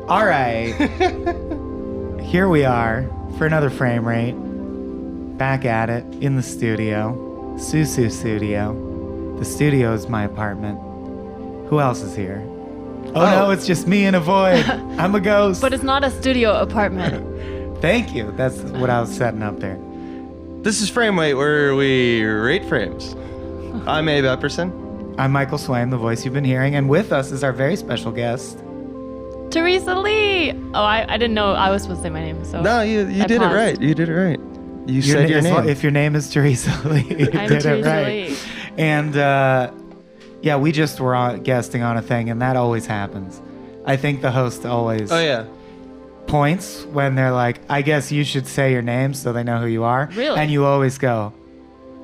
All right. Here we are for another frame rate. Back at it in the studio. Susu Studio. The studio is my apartment. Who else is here? Oh, no, it's just me in a void. I'm a ghost. But it's not a studio apartment. Thank you. That's what I was setting up there. This is Frame Rate, where we rate frames. I'm Abe Epperson. I'm Michael Swaim, the voice you've been hearing, and with us is our very special guest, Teresa Lee. Oh, I didn't know I was supposed to say my name. So No, you did it right. You did it right. You said your name. If your name is Teresa Lee, you I'm did Teresa it right. Lee. And yeah, we just were guesting on a thing, and that always happens. I think the host always points when they're like, I guess you should say your name so they know who you are. Really? And you always go,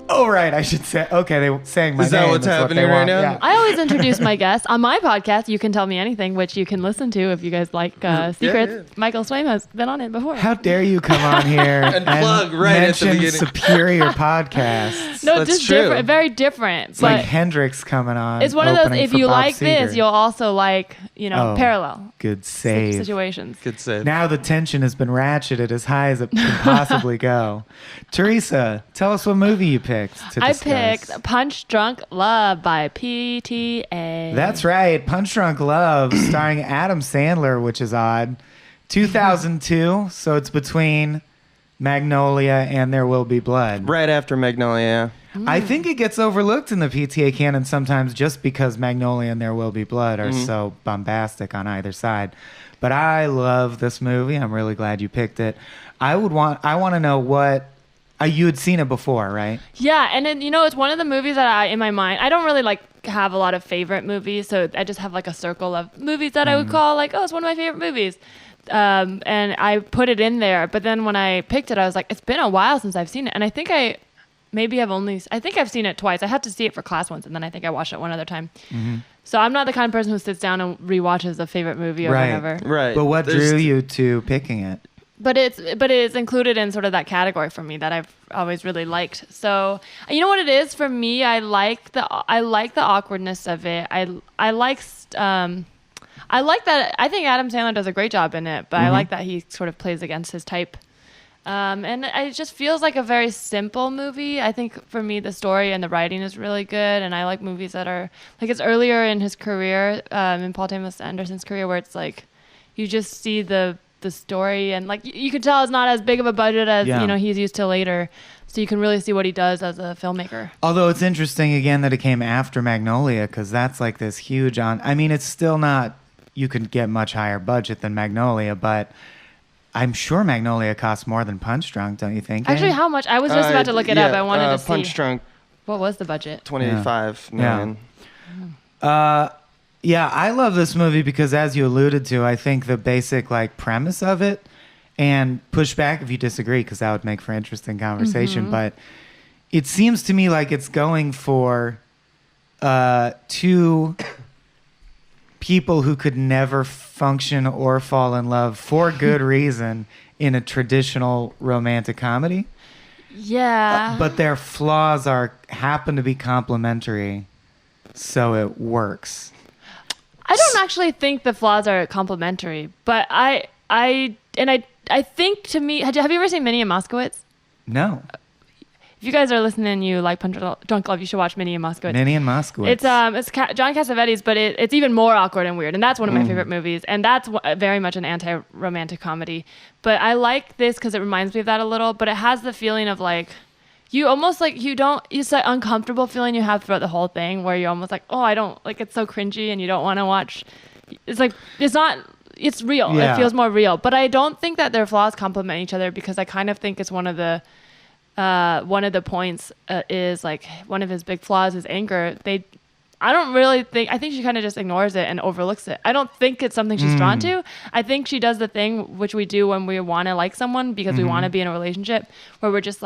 oh, right, I should say, okay, they're saying my name. Is that what's happening right now? Yeah. I always introduce my guests. On my podcast, You Can Tell Me Anything, which you can listen to if you guys like secrets. Yeah. Michael Swaim has been on it before. How dare you come on here And plug right at the mention beginning. superior podcasts? No, That's just true. different, very different. It's but like Hendrix coming on. it's one of those, opening if for you Bob like Seger. this, you'll also like, parallel Good save. situations. Good save. Now the tension has been ratcheted as high as it can possibly go. Teresa, tell us what movie you picked to I discuss. picked Punch Drunk Love by PTA. That's right, Punch Drunk Love, starring Adam Sandler, which is odd. 2002, so it's between Magnolia and There Will Be Blood. Right after Magnolia. I think it gets overlooked in the PTA canon sometimes just because Magnolia and There Will Be Blood are so bombastic on either side. But I love this movie. I'm really glad you picked it. I want to know what you had seen it before, right? Yeah, and then, it's one of the movies that in my mind, I don't really have a lot of favorite movies, so I just have a circle of movies that I would call it's one of my favorite movies. And I put it in there, but then when I picked it, I was like, it's been a while since I've seen it, and I think I think I've seen it twice. I had to see it for class once, and then I think I watched it one other time. Mm-hmm. So I'm not the kind of person who sits down and rewatches a favorite movie or whatever. Right. But what drew you to picking it? But it's included in sort of that category for me that I've always really liked. So you know what it is for me? I like the awkwardness of it. I like that. I think Adam Sandler does a great job in it, but I like that he sort of plays against his type. And it just feels like a very simple movie. I think for me, the story and the writing is really good. And I like movies that are it's earlier in his career, in Paul Thomas Anderson's career, where it's you just see the story and you can tell it's not as big of a budget as he's used to later. So you can really see what he does as a filmmaker. Although it's interesting again that it came after Magnolia, because that's this huge it's still not, you could get much higher budget than Magnolia, but I'm sure Magnolia costs more than Punch Drunk, don't you think? Actually, how much? I was just about to look it up. I wanted to see. Punch Drunk. What was the budget? $25 million. Yeah, I love this movie because, as you alluded to, I think the basic premise of it, and push back if you disagree, because that would make for interesting conversation. But it seems to me like it's going for two people who could never function or fall in love for good reason in a traditional romantic comedy. Yeah. But their flaws happen to be complementary, so it works. I don't actually think the flaws are complementary, but I think to me, have you ever seen Minnie and Moskowitz? No. If you guys are listening, you like Punch Drunk Love, you should watch Minnie and Moskowitz. Minnie and Moskowitz. It's John Cassavetes, but it's even more awkward and weird, and that's one of my favorite movies, and that's very much an anti-romantic comedy. But I like this because it reminds me of that a little, but it has the feeling of you almost it's that uncomfortable feeling you have throughout the whole thing where you're almost oh, I don't, it's so cringy and you don't want to watch. It's it's real. Yeah. It feels more real. But I don't think that their flaws complement each other because I kind of think it's one of the points is one of his big flaws is anger. I think she kind of just ignores it and overlooks it. I don't think it's something she's drawn to. I think she does the thing which we do when we want to like someone because we want to be in a relationship where we're just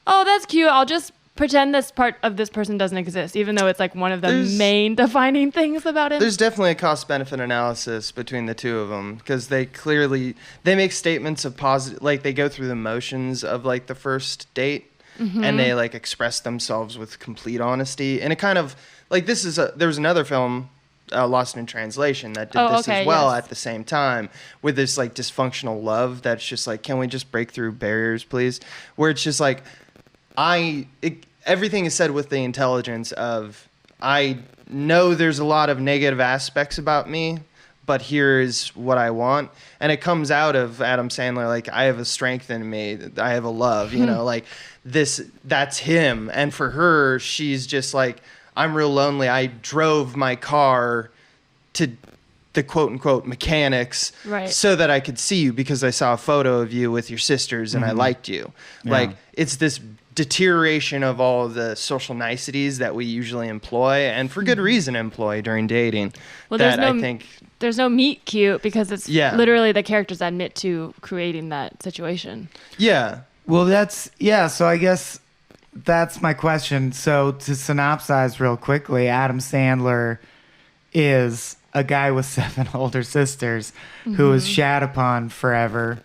oh, that's cute. I'll just pretend this part of this person doesn't exist, even though it's one of the main defining things about him. There's definitely a cost-benefit analysis between the two of them because they make statements of positive, they go through the motions of the first date, and they express themselves with complete honesty. And it kind of there was another film Lost in Translation that did this okay, as well yes. at the same time with this like dysfunctional love that's just like, can we just break through barriers, please? Where it's just like, everything is said with the intelligence of, I know there's a lot of negative aspects about me, but here's what I want. And it comes out of Adam Sandler, like, I have a strength in me, I have a love, you know, like that's him. And for her, she's just like, I'm real lonely. I drove my car to the quote unquote mechanics so that I could see you because I saw a photo of you with your sisters and I liked you. Yeah. Like, it's this deterioration of all of the social niceties that we usually employ and for good reason employ during dating. Well, that I think there's no meet cute because it's literally the characters admit to creating that situation. Yeah. Well, so I guess that's my question. So to synopsize real quickly, Adam Sandler is a guy with 7 older sisters who is shat upon forever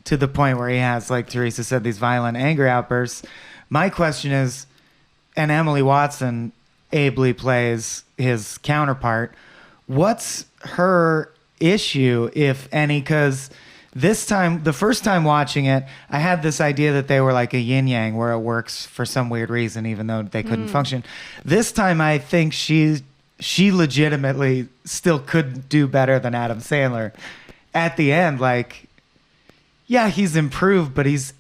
to the point where he has, like Teresa said, these violent anger outbursts. My question is, and Emily Watson ably plays his counterpart, what's her issue, if any? Because this time, the first time watching it, I had this idea that they were like a yin-yang where it works for some weird reason, even though they couldn't function. This time, I think she legitimately still could do better than Adam Sandler. At the end, like, yeah, he's improved, but is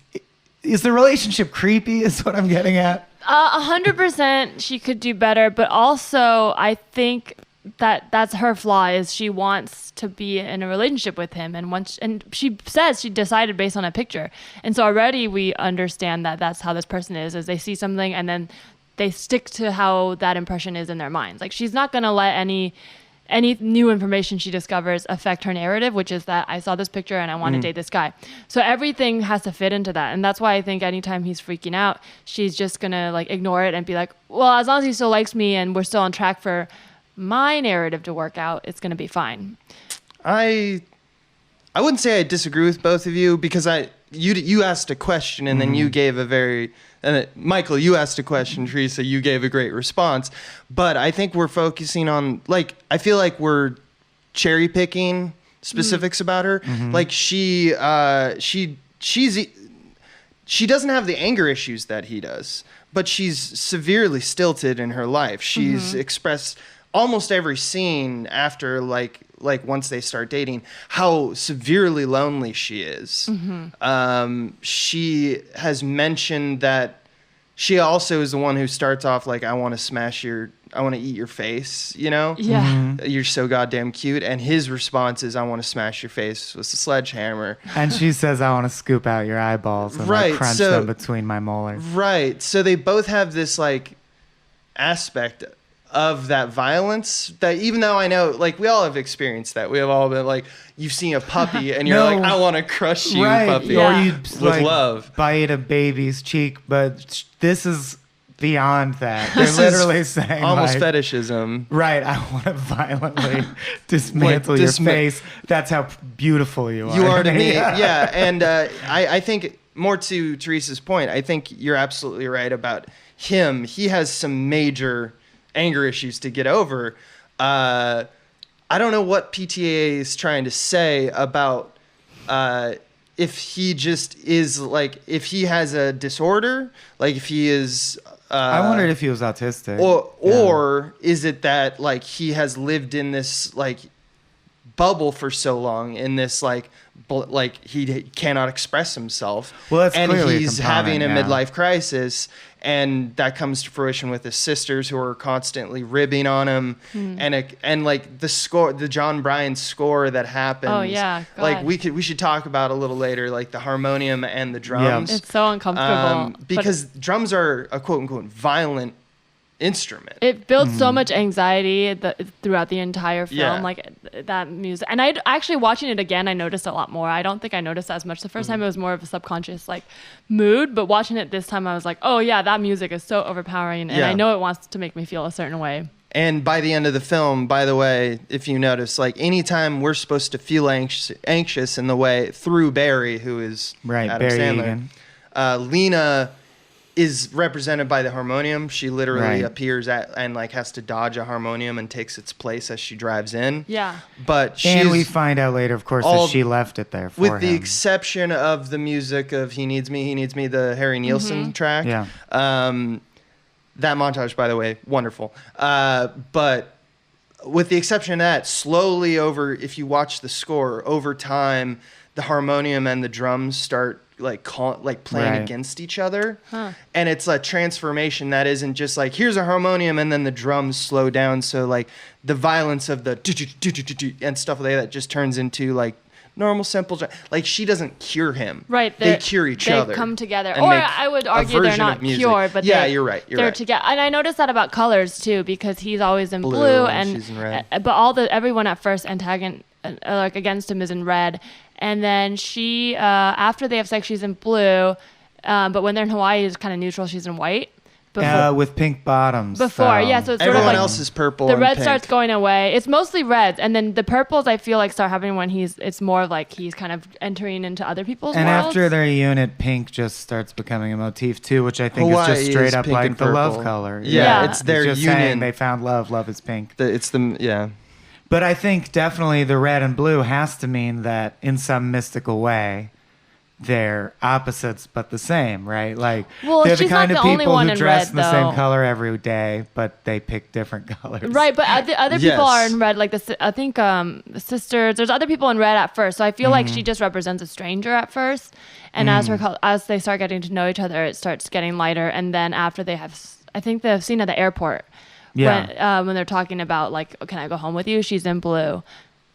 the relationship creepy is what I'm getting at? 100% she could do better, but also I think that's her flaw is she wants to be in a relationship with him and she says she decided based on a picture. And so already we understand that that's how this person is they see something and then they stick to how that impression is in their minds. Like, she's not going to let any new information she discovers affect her narrative, which is that I saw this picture and I want to date this guy. So everything has to fit into that. And that's why I think anytime he's freaking out, she's just going to like ignore it and be like, well, as long as he still likes me and we're still on track for my narrative to work out, it's going to be fine. I wouldn't say I disagree with both of you because you asked a question and then you gave a very Michael, you asked a question, Teresa, you gave a great response. But I think we're focusing on, like, I feel like we're cherry picking specifics about her. Like, she doesn't have the anger issues that he does, but she's severely stilted in her life. She's expressed almost every scene after, like once they start dating, how severely lonely she is. She has mentioned that she also is the one who starts off like, I want to eat your face, you know? Yeah. You're so goddamn cute. And his response is, I want to smash your face with a sledgehammer. And she says, I want to scoop out your eyeballs and like, crunch them between my molars. Right. So they both have this like aspect of that violence that, even though I know, like, we all have experienced that. We have all been like, you've seen a puppy and you're like, I want to crush you, puppy. Or you with like, love. Bite a baby's cheek, but this is beyond that. They're literally saying almost like, fetishism. Right, I want to violently dismantle your face. That's how beautiful you are. You are to me. Yeah, and I think, more to Teresa's point, I think you're absolutely right about him. He has some major anger issues to get over. I don't know what PTA is trying to say about if he just is like, if he has a disorder, like if he is I wondered if he was autistic. Or is it that like he has lived in this like bubble for so long, in this like he cannot express himself. Well, that's and clearly he's having a midlife crisis, and that comes to fruition with his sisters who are constantly ribbing on him, and like the score, the John Bryan score that happens. Oh yeah, God. Like we should talk about a little later, like the harmonium and the drums. It's so uncomfortable because drums are a quote unquote violent instrument. It builds so much anxiety throughout the entire film, like that music. And I actually, watching it again, I noticed a lot more. I don't think I noticed as much the first time. It was more of a subconscious like mood, but watching it this time I was like, oh yeah, that music is so overpowering, and I know it wants to make me feel a certain way. And by the end of the film, by the way, if you notice, like anytime we're supposed to feel anxious in the way through Barry, who is right, Adam Barry Sandler, Lena is represented by the harmonium. She literally Right. appears at and like has to dodge a harmonium and takes its place as she drives in. Yeah. But And we she's find out later, of course, all- that she left it there for with the him. exception of the music of He Needs Me, the Harry Nilsson track. Yeah. That montage, by the way, wonderful. But with the exception of that, slowly if you watch the score, over time, the harmonium and the drums start playing Right. against each other. And it's a transformation that isn't just like, here's a harmonium and then the drums slow down. So like the violence of the and stuff like that just turns into like normal, simple. Like she doesn't cure him. Right. They cure each other. They come together. and Or make I would a argue they're version of not music. cured, but yeah, they, you're right. they're Right. together. And I noticed that about colors too, because he's always in blue, Blue, and she's in red. but everyone at first like against him is in red, and then she after they have sex she's in blue, but when they're in Hawaii it's kind of neutral. She's in white. With pink bottoms. Before, yeah, so it's sort of Everyone like else is purple. the and red pink. starts going away. It's mostly reds, and then the purples I feel like start happening when it's more like he's kind of entering into other people's And worlds. after their unit, pink just starts becoming a motif too, which I think Hawaii is just straight is up pink like and the love purple. color. Yeah, Yeah. it's their just union. saying they found love. Love is pink. Yeah. But I think definitely the red and blue has to mean that in some mystical way, they're opposites but the same, right? Like Well, they're the she's kind not of the only people one who in dress red, in the same though. color every day, but they pick different colors. Right, but the other people Yes. are in red. Like I think the sisters. There's other people in red at first, so I feel like Mm-hmm. she just represents a stranger at first, and as they start getting to know each other, it starts getting lighter. And then after they have, I think the scene at the airport, Yeah. when they're talking about like, oh, can I go home with you? She's in blue.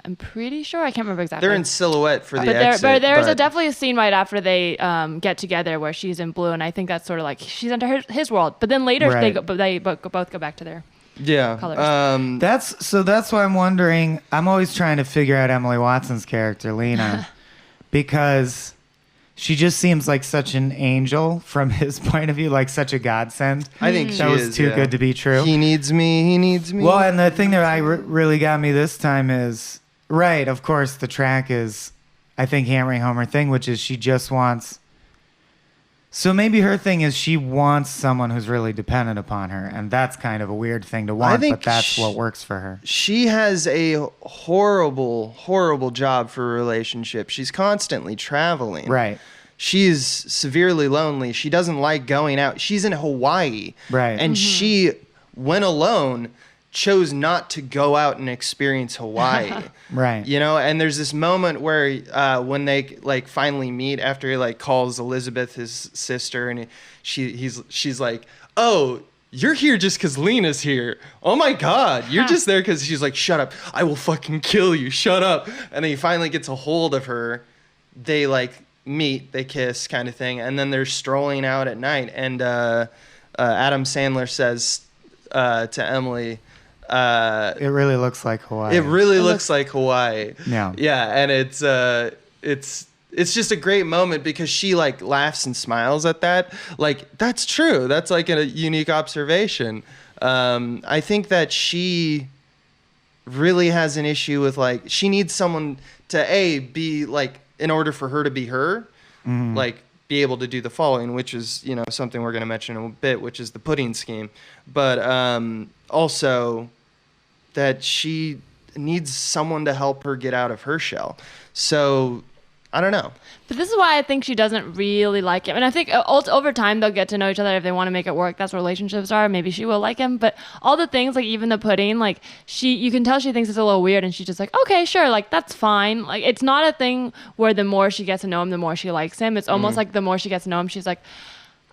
I'm pretty sure I can't remember exactly. They're in silhouette for the But exit. there's definitely a scene right after they get together where she's in blue, and I think that's sort of like she's under his world. But then later Right. they both go back to their yeah. colors. That's why I'm wondering. I'm always trying to figure out Emily Watson's character, Lena, because she just seems like such an angel from his point of view, like such a godsend. I think she that was is, too yeah. good to be true. He needs me. Well, and the thing that really got me this time is, right, of course, the track is, I think, hammering home her thing, which is she just wants... So maybe her thing is she wants someone who's really dependent upon her, and that's kind of a weird thing to want, think but that's what works for her. She has a horrible, horrible job for a relationship. She's constantly traveling. Right, She's severely lonely. She doesn't like going out. She's in Hawaii. right. And she, when alone, chose not to go out and experience Hawaii. Right. You know, and there's this moment where when they like finally meet after he like calls Elizabeth his sister, and she's like, "Oh, you're here just because Lena's here. Oh my God, you're just there because..." She's like, "Shut up! I will fucking kill you. Shut up!" And then he finally gets a hold of her. They like meet, they kiss, kind of thing, and then they're strolling out at night. And Adam Sandler says to Emily, It really looks like Hawaii. "It really looks like Hawaii." Yeah. Yeah, and it's just a great moment because she like laughs and smiles at that. Like, that's true. That's like a unique observation. I think that she really has an issue with like, she needs someone to be like, in order for her to be her, like be able to do the following, which is, you know, something we're going to mention in a bit, which is the pudding scheme. But also that she needs someone to help her get out of her shell. So I don't know. But this is why I think she doesn't really like him. And I think over time they'll get to know each other if they want to make it work. That's what relationships are. Maybe she will like him. But all the things, like even the pudding, like you can tell she thinks it's a little weird, and she's just like, okay, sure, like that's fine. Like it's not a thing where the more she gets to know him, the more she likes him. It's almost like the more she gets to know him, she's like,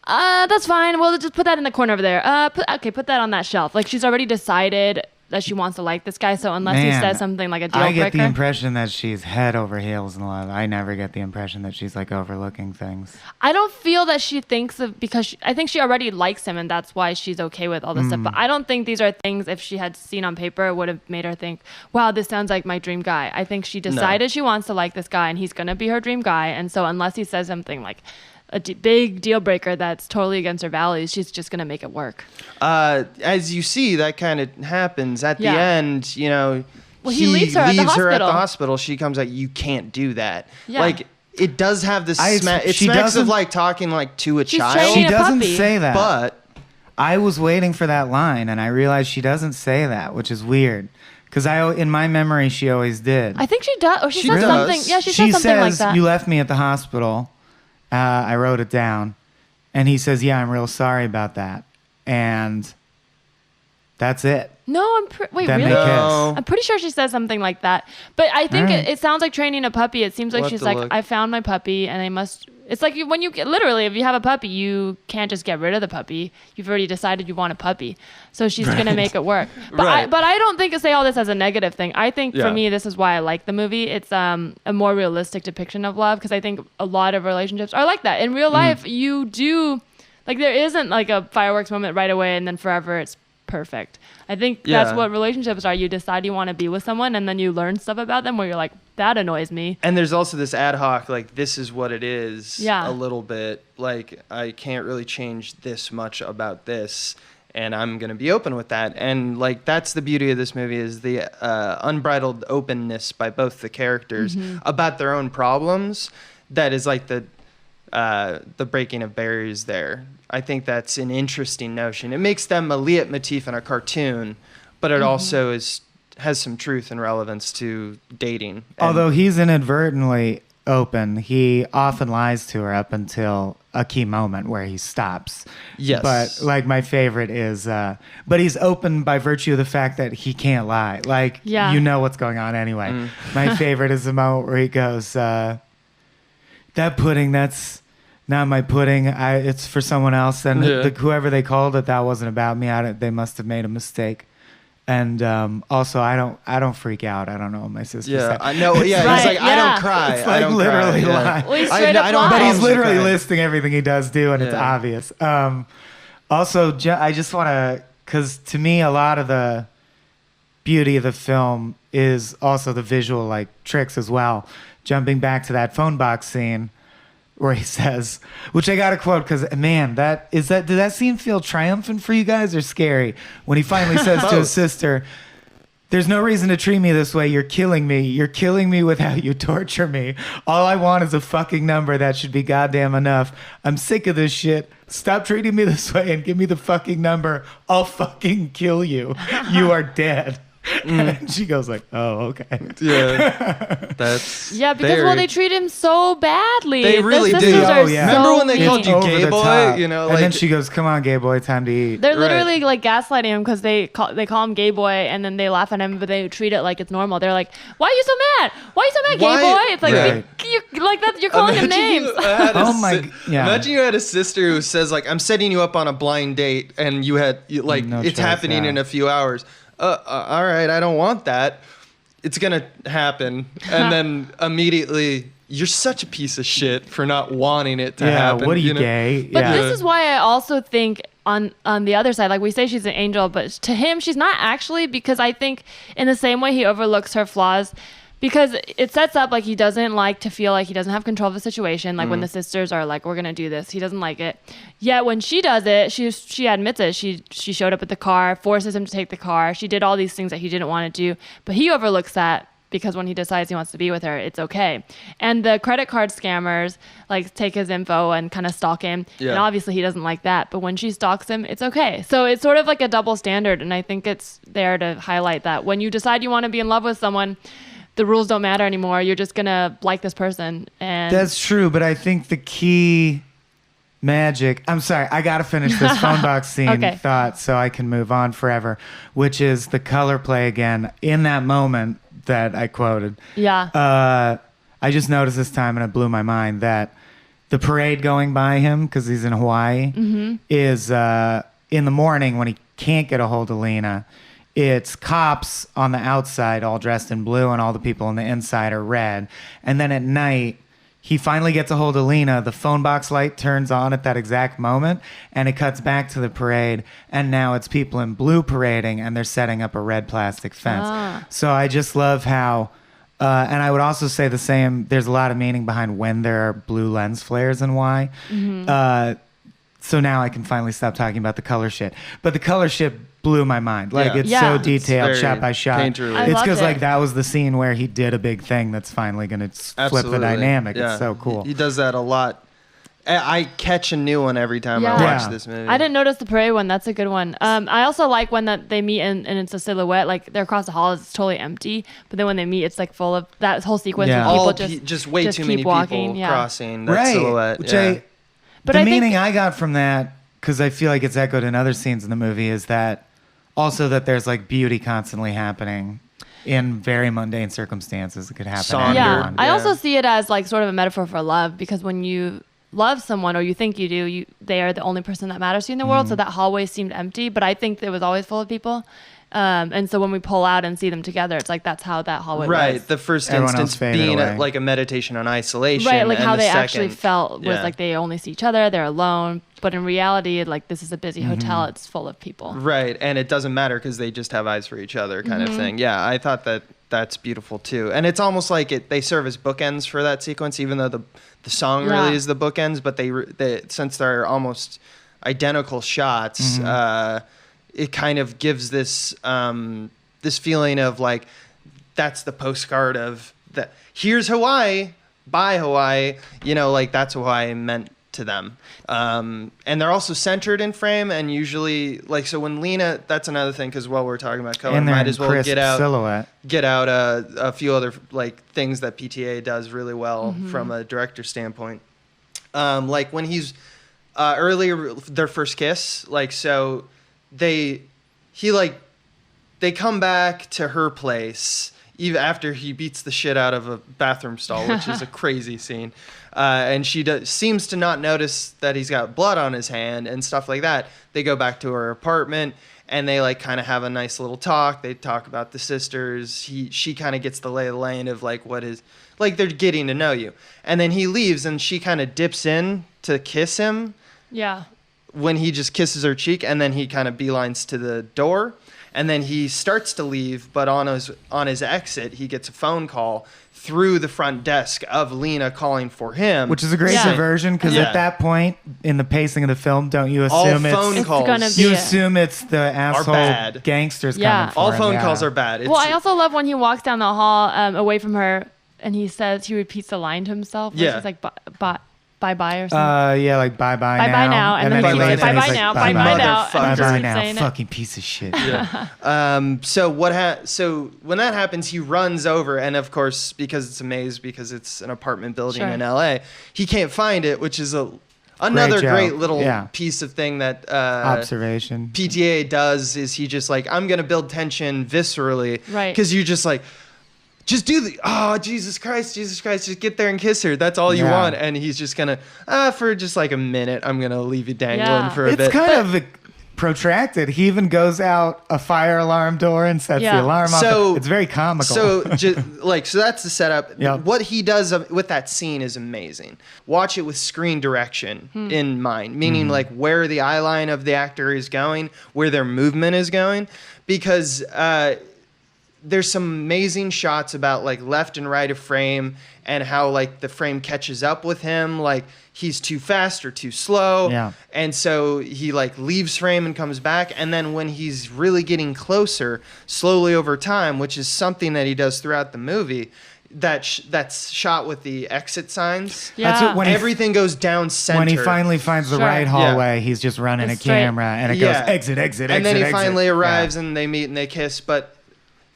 that's fine. We'll just put that in the corner over there. Put that on that shelf. Like she's already decided that she wants to like this guy. So unless he says something like a deal I get breaker, the impression that she's head over heels in love. I never get the impression that she's like overlooking things. I don't feel that she thinks of, because I think she already likes him and that's why she's okay with all this stuff. But I don't think these are things, if she had seen on paper, it would have made her think, wow, this sounds like my dream guy. I think she decided she wants to like this guy and he's going to be her dream guy. And so unless he says something like a big deal breaker that's totally against her values, she's just going to make it work. As you see, that kind of happens at the end. You know, Well, he leaves her at the at the hospital. hospital. She comes out. You can't do that. Yeah. Like it does have this it she smacks doesn't- of like talking like to a She's child. training She a doesn't puppy. say that. But I was waiting for that line, and I realized she doesn't say that, which is weird. Because in my memory, she always did. I think she does. Or she She says does. something. Yeah, she says something like says, that. "You left me at the hospital." I wrote it down, and he says, "Yeah, I'm real sorry about that," and that's it. No, wait, Then really? they kiss. No. I'm pretty sure she says something like that. But I think Alright. it sounds like training a puppy. It seems like We'll have she's to like, look. I found my puppy, and I must. It's like when you literally, if you have a puppy, you can't just get rid of the puppy. You've already decided you want a puppy, so she's gonna make it work. But Right. but I don't think say all this as a negative thing. I think Yeah. for me, this is why I like the movie. It's a more realistic depiction of love, because I think a lot of relationships are like that in real life. You do like there isn't like a fireworks moment right away, and then forever it's perfect. I think that's Yeah. what relationships are. You decide you want to be with someone, and then you learn stuff about them where you're like, that annoys me. And there's also this ad hoc, like, this is what it is. Yeah. A little bit. Like, I can't really change this much about this, and I'm going to be open with that. And, like, that's the beauty of this movie is the unbridled openness by both the characters about their own problems. That is, like, the breaking of barriers there. I think that's an interesting notion. It makes them a leitmotif in a cartoon, but it also has some truth and relevance to dating. And Although he's inadvertently open, he often lies to her up until a key moment where he stops. Yes. But like my favorite is, but he's open by virtue of the fact that he can't lie. Like, Yeah. you know what's going on anyway. My favorite is the moment where he goes, that pudding, that's not my pudding. It's for someone else. And Yeah. whoever they called it, that wasn't about me. They must have made a mistake. And also, I don't freak out. I don't know what my sister yeah, said. I know. Yeah, Right, he's like, I yeah. don't cry. It's I like don't literally cry. lying. Well, he straight up I don't lies. But he's promise literally to cry. listing everything he does do, and it's Yeah. obvious. Also, I just want to, because to me, a lot of the beauty of the film is also the visual like tricks as well. Jumping back to that phone box scene where he says, which I got to quote because, man, did that scene feel triumphant for you guys or scary? When he finally says to his sister, "There's no reason to treat me this way. You're killing me. You're killing me with how you torture me. All I want is a fucking number. That should be goddamn enough. I'm sick of this shit. Stop treating me this way and give me the fucking number. I'll fucking kill you. You are dead." And she goes like, "Oh, okay." Yeah, that's Yeah, because they treat him so badly. They really the do. sisters Oh, are yeah. so Remember when they mean. called you Over gay the boy? top. You know, and then like- she goes, "Come on, gay boy, time to eat." They're Right. literally like gaslighting him because they call him gay boy, and then they laugh at him, but they treat it like it's normal. They're like, "Why are you so mad? Why are you so mad, Why- gay boy?" It's like Right. you're like that. You're calling him Imagine names. you had a Oh my yeah. Imagine you had a sister who says like, "I'm setting you up on a blind date," and you like No it's choice, happening yeah. in a few hours. All right, I don't want that. It's gonna happen, and then immediately you're such a piece of shit for not wanting it to Yeah, happen. what are you know? gay? But Yeah. this is why I also think on the other side, like we say she's an angel, but to him she's not actually, because I think in the same way he overlooks her flaws, because it sets up like he doesn't like to feel like he doesn't have control of the situation. Like when the sisters are like, "We're gonna do this," he doesn't like it. Yet when she does it, she admits it. She showed up at the car, forces him to take the car. She did all these things that he didn't want to do, but he overlooks that. Because when he decides he wants to be with her, it's okay. And the credit card scammers like take his info and kind of stalk him. Yeah. And obviously he doesn't like that. But when she stalks him, it's okay. So it's sort of like a double standard. And I think it's there to highlight that when you decide you want to be in love with someone, the rules don't matter anymore. You're just going to like this person. And That's true, but I think the key magic. I'm sorry, I gotta finish this phone box scene Okay. thought so I can move on forever, which is the color play again in that moment that I quoted. yeah. I just noticed this time, and it blew my mind, that the parade going by him, because he's in Hawaii, is in the morning when he can't get a hold of Lena. It's cops on the outside all dressed in blue, and all the people on the inside are red. And then at night, he finally gets a hold of Lena. The phone box light turns on at that exact moment, and it cuts back to the parade. And now it's people in blue parading, and they're setting up a red plastic fence. Ah. So I just love how, and I would also say the same, there's a lot of meaning behind when there are blue lens flares and why. so now I can finally stop talking about the color shit. But the color shit blew my mind. Like, Yeah. it's Yeah. so It's detailed, very shot by shot. painterly. I It's loved because, it. like, that was the scene where he did a big thing that's finally going to flip the Absolutely. dynamic. Yeah. It's so cool. He does that a lot. I catch a new one every time I Yeah. watch this movie. I didn't notice the parade one. That's a good one. I also like when that they meet and it's a silhouette. Like they're across the hall, it's totally empty. But then when they meet, it's like full of that whole sequence Yeah. of people All just way just too keep many walking, people yeah. crossing that Right. silhouette. Which yeah. But the I think- meaning I got from that, because I feel like it's echoed in other scenes in the movie, is that also that there's like beauty constantly happening in very mundane circumstances. It could happen to Sonder. Yeah. anyone. I Yeah. also see it as like sort of a metaphor for love because when you love someone or you think you do, they are the only person that matters to you in the world. So that hallway seemed empty, but I think it was always full of people. And so when we pull out and see them together, it's like that's how that hallway Right. was. The first Everyone else instance faded being away. like a meditation on isolation. Right, like and how the they actually second- felt was yeah. like they only see each other, they're alone. But in reality, like this is a busy Mm-hmm. hotel, it's full of people. Right, and it doesn't matter because they just have eyes for each other, kind Mm-hmm. of thing. Yeah, I thought that's beautiful too, and it's almost like they serve as bookends for that sequence, even though the song Yeah. really is the bookends. But they since they're almost identical shots, it kind of gives this this feeling of like that's the postcard of that. Here's Hawaii, bye Hawaii. You know, like that's Hawaii meant to them. And they're also centered in frame, and usually like so when Lena, that's another thing because while we're talking about color, And they're might in as well crisp silhouette. get out a few other like things that PTA does really well from a director standpoint. Like when he's earlier their first kiss, like so they come back to her place even after he beats the shit out of a bathroom stall, which is a crazy scene. And she seems to not notice that he's got blood on his hand and stuff like that. They go back to her apartment and they like kind of have a nice little talk. They talk about the sisters. She kind of gets the lay of the land of like what is like they're getting to know you. And then he leaves and she kind of dips in to kiss him Yeah. when he just kisses her cheek, and then he kind of beelines to the door. And then he starts to leave, but on his exit, he gets a phone call through the front desk of Lena calling for him. Which is a great Yeah. diversion because Yeah. at that point in the pacing of the film, don't you all assume phone It's calls. gonna be you a- assume it's the asshole bad. gangsters Yeah. coming for all him, phone yeah. calls are bad. Well, I also love when he walks down the hall away from her and he repeats the line to himself. Which Yeah. is like bye-bye or something. Yeah, like bye-bye now. Bye-bye now, and then he leaves says, and "Bye-bye he's now, like, bye-bye now," and Bye-bye just keeps now, saying it. fucking piece of shit. So when that happens, he runs over, and of course, because it's a maze, because it's an apartment building Sure. in LA, he can't find it, which is another joke. great little Yeah. piece of thing that Observation. PTA does is he just like, I'm gonna build tension viscerally, Right. Because you just like, just do Jesus Christ, just get there and kiss her. That's all you Yeah. want, and he's just gonna for just like a minute, I'm gonna leave you dangling Yeah. for a It's bit. kind of protracted. He even goes out a fire alarm door and sets Yeah. the alarm off. So- It's very comical. So, so that's the setup. Yep. What he does with that scene is amazing. Watch it with screen direction in mind, meaning like where the eye line of the actor is going, where their movement is going, because there's some amazing shots about like left and right of frame and how like the frame catches up with him, like he's too fast or too slow. Yeah. And so he like leaves frame and comes back. And then when he's really getting closer, slowly over time, which is something that he does throughout the movie, that's shot with the exit signs. Yeah. That's what, when he Everything goes down center. when he finally finds the Sure. right hallway, he's just running It's a straight. camera and it goes exit, exit, and then he exit. finally arrives Yeah. and they meet and they kiss. But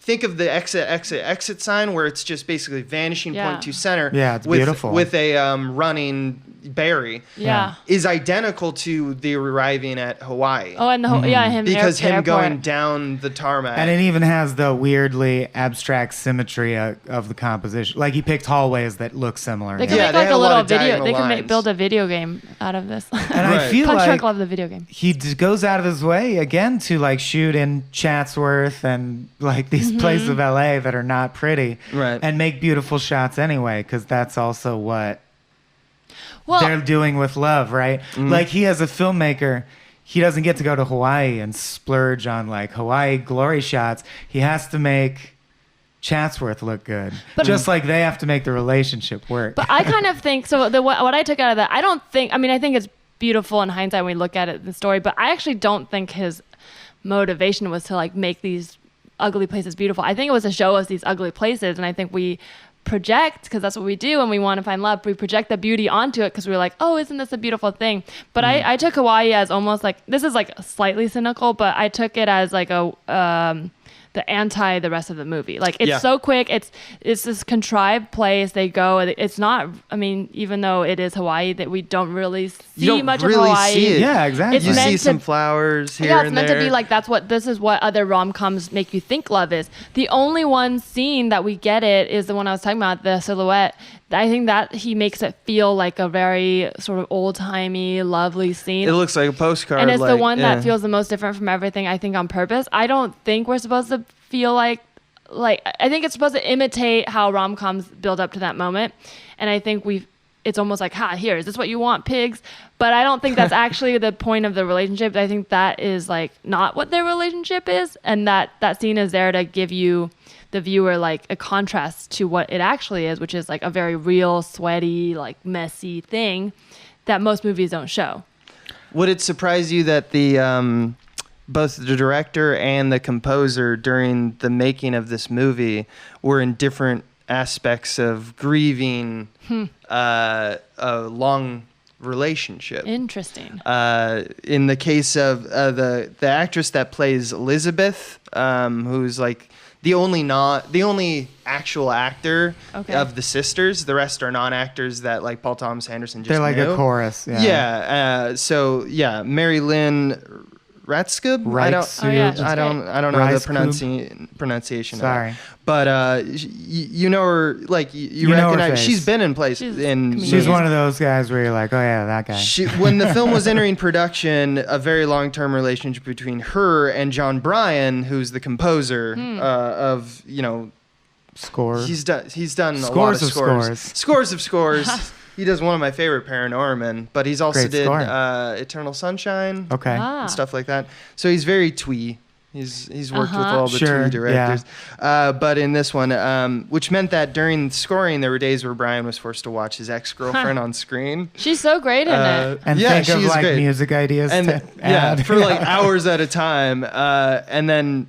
think of the exit sign where it's just basically vanishing Yeah. point to center. Yeah, it's with, beautiful. With a running Barry. Yeah. Is identical to the arriving at Hawaii. Oh, and him because him airport. going down the tarmac. And it even has the weirdly abstract symmetry of the composition. Like he picked hallways that look similar. They you can know? Yeah, make they like have a a lot little of video. diagonal They can lines. build a video game out of this. And Right. I feel Punch like Drunk love the video game. he goes out of his way again to like shoot in Chatsworth and like these places of LA that are not pretty, Right. and make beautiful shots anyway, because that's also what Well, they're doing with love, right? Like he as a filmmaker, he doesn't get to go to Hawaii and splurge on like Hawaii glory shots. He has to make Chatsworth look good, just like they have to make the relationship work. But I kind of think so. What I took out of that, I think it's beautiful in hindsight when we look at it in the story. But I actually don't think his motivation was to like make these ugly places beautiful. I think it was to show us these ugly places, and I think we project, because that's what we do when we want to find love. We project the beauty onto it because we're like, oh, isn't this a beautiful thing? But I took Hawaii as almost like, this is like slightly cynical, but I took it as like the anti the rest of the movie. Like it's so quick. It's this contrived place they go. It's not, I mean, even though it is Hawaii, that we don't really see much of Hawaii. See it. Yeah, exactly. It's You meant see to- some flowers here and it's meant there. to be like this is what other rom-coms make you think love is. The only one scene that we get it is the one I was talking about, the silhouette. I think that he makes it feel like a very sort of old-timey, lovely scene. It looks like a postcard. And it's the like, one yeah. that feels the most different from everything, I think, on purpose. I don't think we're supposed to feel like I think it's supposed to imitate how rom-coms build up to that moment. And I think it's almost like, here, is this what you want, pigs? But I don't think that's actually the point of the relationship. I think that is like not what their relationship is. And that scene is there to give you, the viewer, like a contrast to what it actually is, which is like a very real, sweaty, like messy thing that most movies don't show. Would it surprise you that the both the director and the composer during the making of this movie were in different aspects of grieving a long relationship? Interesting. In the case of the actress that plays Elizabeth, who's like the only actual actor of the sisters. The rest are non-actors that like Paul Thomas Anderson just They're like knew. a chorus. Yeah. Yeah. So yeah, Mary Lynn Ratskub. I don't know the pronunciation. Sorry. Of it. But you know her, like you know her recognize. face. She's been in places. She's one of those guys where you're like, oh yeah, that guy. When the film was entering production, a very long-term relationship between her and John Bryan, who's the composer of Score. He's done a lot Scores of of scores. scores. Scores of scores. He does one of my favorite Paranorman, but he's also Great did score. Eternal Sunshine. Okay. And stuff like that. So he's very twee. He's worked with all the Sure, twee directors. But in this one, which meant that during scoring, there were days where Brian was forced to watch his ex-girlfriend on screen. She's so great in it. And Yeah, think of she's like great. music ideas And to add. for like hours at a time. And then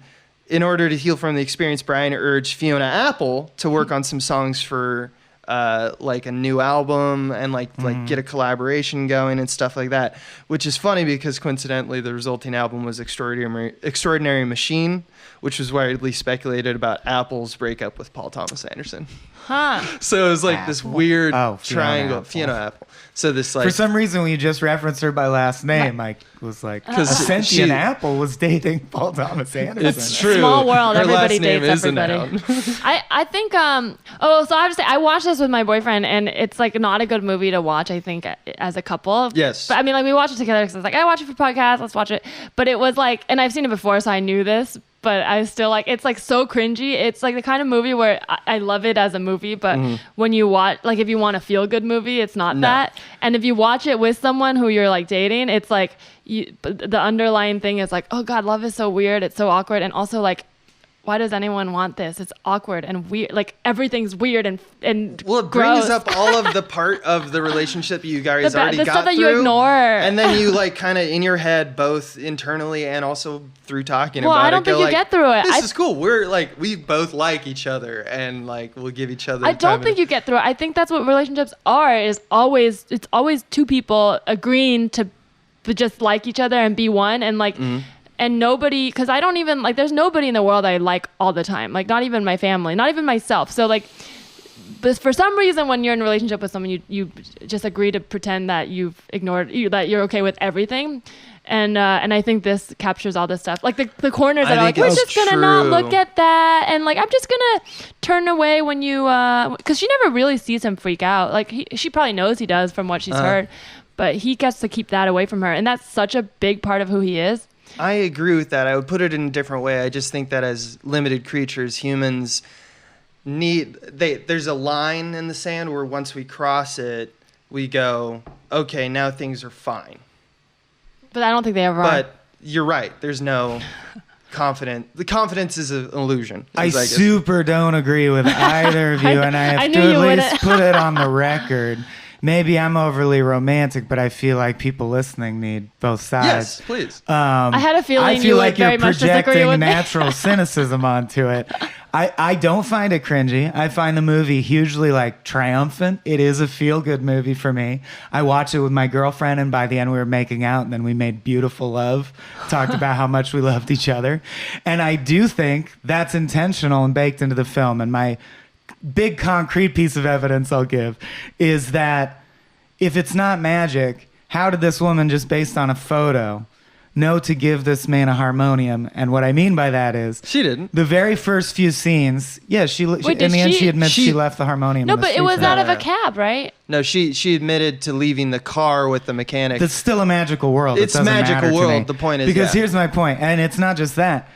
in order to heal from the experience, Brian urged Fiona Apple to work on some songs for like a new album and like get a collaboration going and stuff like that, which is funny because coincidentally the resulting album was Extraordinary Machine, which was widely speculated about Apple's breakup with Paul Thomas Anderson. So it was like this weird triangle. Fiona Apple. So this like For some reason, when you just referenced her by last name, I was like, Sentient Apple was dating Paul Thomas Anderson. it's true. Small world. Her Everybody last name dates is a everybody. noun. I think so I have to say I watched this with my boyfriend, and it's like not a good movie to watch, I think, as a couple. Yes. But I mean, like we watched it together because I was like, I watch it for podcast, let's watch it. But it was like, and I've seen it before, so I knew this, but I was still like, it's like so cringy. It's like the kind of movie where I love it as a movie, but when you watch, like if you want a feel good movie, it's not that. And if you watch it with someone who you're like dating, it's like the underlying thing is like, oh God, love is so weird. It's so awkward. And also like, why does anyone want this? It's awkward and weird. Like everything's weird and Well, it gross. brings up all of the part of the relationship you guys already the got stuff that through. you ignore. And then you like kind of in your head, both internally and also through talking about it. I don't think you get through it. This is cool. We're like, we both like each other and like we'll give each other I don't think you get through it. I think that's what relationships are. It's always two people agreeing to just like each other and be one and like. And nobody, because I don't even, like, there's nobody in the world I like all the time. Like, not even my family, not even myself. So, like, but for some reason, when you're in a relationship with someone, you just agree to pretend that you've ignored, that you're okay with everything. And I think this captures all this stuff. Like, the corners that are like, we're just going to not look at that. And, like, I'm just going to turn away when you, because she never really sees him freak out. Like, she probably knows he does from what she's heard. But he gets to keep that away from her. And that's such a big part of who he is. I agree with that. I would put it in a different way. I just think that as limited creatures, humans there's a line in the sand where once we cross it, we go, okay, now things are fine. But I don't think they ever are. But you're right. There's no confidence. The confidence is an illusion. I super don't agree with either of you, and I have I to knew you at least wouldn't. put it on the record. maybe I'm overly romantic, but I feel like people listening need both sides. Yes, please. I had a feeling I feel you like would very you're much disagree projecting with me. natural cynicism onto it. I don't find it cringy. I find the movie hugely like triumphant. It is a feel-good movie for me. I watched it with my girlfriend, and by the end we were making out, and then we made beautiful love, talked about how much we loved each other. And I do think that's intentional and baked into the film. And my big concrete piece of evidence I'll give is that if it's not magic, how did this woman, just based on a photo, know to give this man a harmonium? And what I mean by that is She didn't. the very first few scenes. Yeah, she in did the end she- she admits she- she left the harmonium. No, in the but it street was for out her. of a cab, right? No, she admitted to leaving the car with the mechanic. It's still a magical world. It's it doesn't magical matter to world. me. The point is, because yeah. here's my point, and it's not just that.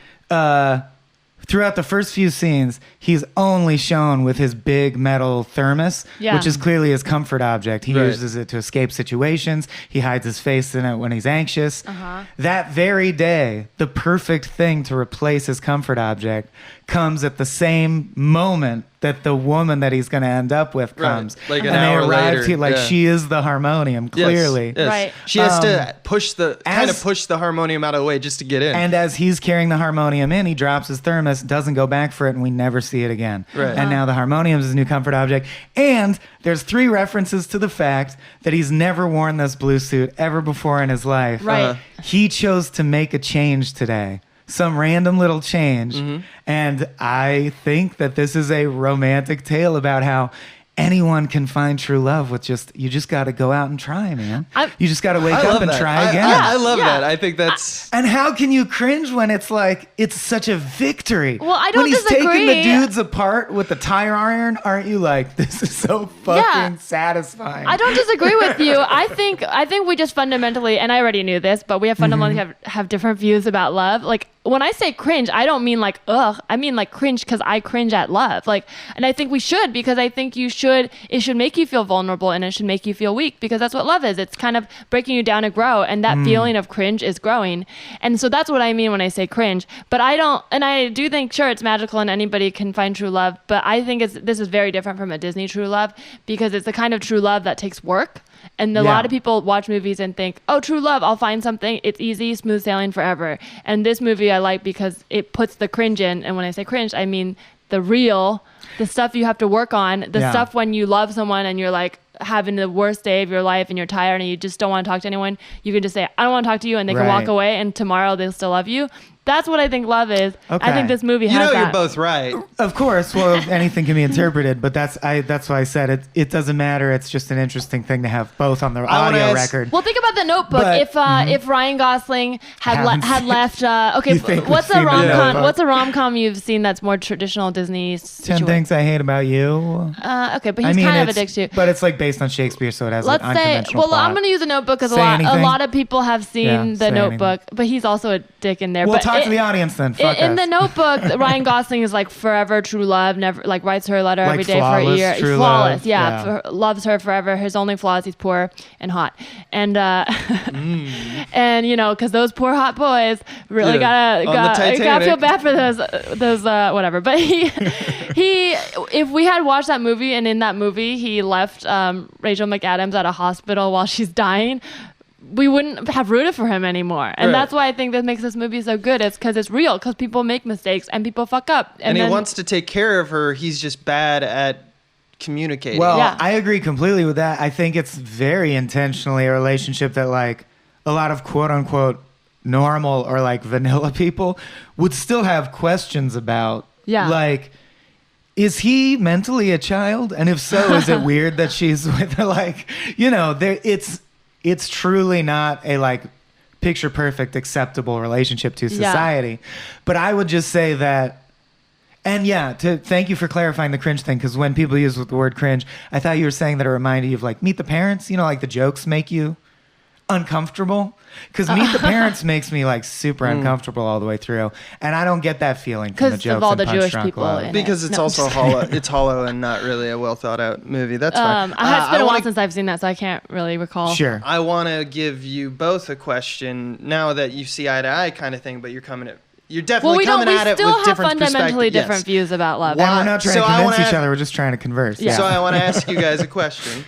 Throughout the first few scenes, he's only shown with his big metal thermos, Yeah. which is clearly his comfort object. He Right. uses it to escape situations. He hides his face in it when he's anxious. Uh-huh. That very day, the perfect thing to replace his comfort object comes at the same moment that the woman that he's going to end up with Right. comes. Like an and hour they arrive later. here, like Yeah. she is the harmonium, Yes, clearly. yes. Right. She has to push the as- push the harmonium out of the way just to get in. And as he's carrying the harmonium in, he drops his thermos, doesn't go back for it, and we never see it again. Right. And now the harmonium is his new comfort object. And there's 3 references to the fact that he's never worn this blue suit ever before in his life. Right. Uh-huh. He chose to make a change today. Some random little change. Mm-hmm. And I think that this is a romantic tale about how anyone can find true love with you just got to go out and try, man. You just got to wake I up love and that. try again. I love Yeah. that. I think that's. And how can you cringe when it's like it's such a victory? Well, I don't When he's taking the disagree. dudes apart with the tire iron, aren't you like, this is so fucking satisfying? I don't disagree with you. I think we just fundamentally, and I already knew this, but we have fundamentally have different views about love. Like when I say cringe, I don't mean like ugh. I mean like cringe because I cringe at love. Like, and I think we should, because I think you should. It should make you feel vulnerable, and it should make you feel weak, because that's what love is. It's kind of breaking you down to grow, and that feeling of cringe is growing. And so that's what I mean when I say cringe. But I don't, and I do think sure it's magical and anybody can find true love. But I think this is very different from a Disney true love, because it's the kind of true love that takes work. And a lot of people watch movies and think, oh, true love, I'll find something. It's easy, smooth sailing forever. And this movie I like because it puts the cringe in. And when I say cringe, I mean the stuff you have to work on, the stuff when you love someone and you're like having the worst day of your life and you're tired and you just don't want to talk to anyone. You can just say, I don't want to talk to you, and they can walk away, and tomorrow they'll still love you. That's what I think love is. Okay. I think this movie has that. You're both right. Of course, well, anything can be interpreted, but that's why I said it doesn't matter. It's just an interesting thing to have both on the I wanna audio ask- record. Well, think about The Notebook. But- If Ryan Gosling Haven't had seen- left, You think what's we've a seen The rom com? Notebook? What's a rom com you've seen that's more traditional Disney? 10 Things I Hate About You. Okay, but he's kind of addicted to. But it's like based on Shakespeare, so it has Let's an say, unconventional well, plot. I'm going to use The Notebook because a Say lot anything? of people have seen Yeah, The say Notebook, but he's also a dick in there. Well, but talk to the audience then. Fuck in us. The Notebook, Ryan Gosling is like forever true love, never like writes her a letter Like every day for a flawless year. true Flawless, love, yeah. yeah. Loves her forever. His only flaw is he's poor and hot. And and because those poor hot boys really Yeah. On the gotta Titanic. feel bad for those whatever. But he if we had watched that movie and in that movie he left Rachel McAdams at a hospital while she's dying, we wouldn't have rooted for him anymore. And Right. that's why I think that makes this movie so good. It's because it's real, because people make mistakes and people fuck up. And he then- wants to take care of her. He's just bad at communicating. Well, Yeah. I agree completely with that. I think it's very intentionally a relationship that like a lot of quote unquote normal or like vanilla people would still have questions about. Yeah. Like, is he mentally a child? And if so, is it weird that she's with her? Like, it's truly not a like picture perfect acceptable relationship to Yeah. society. But I would just say that, and yeah, thank you for clarifying the cringe thing, because when people use the word cringe, I thought you were saying that it reminded you of like Meet the Parents, like the jokes make you uncomfortable, because Meet the Parents makes me like super uncomfortable all the way through, and I don't get that feeling from the 'Cause jokes of all in the Punch Jewish Drunk people Love. in it. because it's No. also hollow. It's hollow and not really a well thought out movie. That's fine. it's been I a while wanna- since I've seen that, so I can't really recall. Sure. I want to give you both a question now that you see eye to eye kind of thing, but you're Well, definitely we coming at it still with have different fundamentally perspectives. different views about love. Why- And we're not trying So to I convince wanna- each other, we're just trying to converse. Yeah. So I want to ask you guys a question.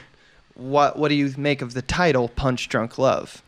what do you make of the title Punch Drunk Love?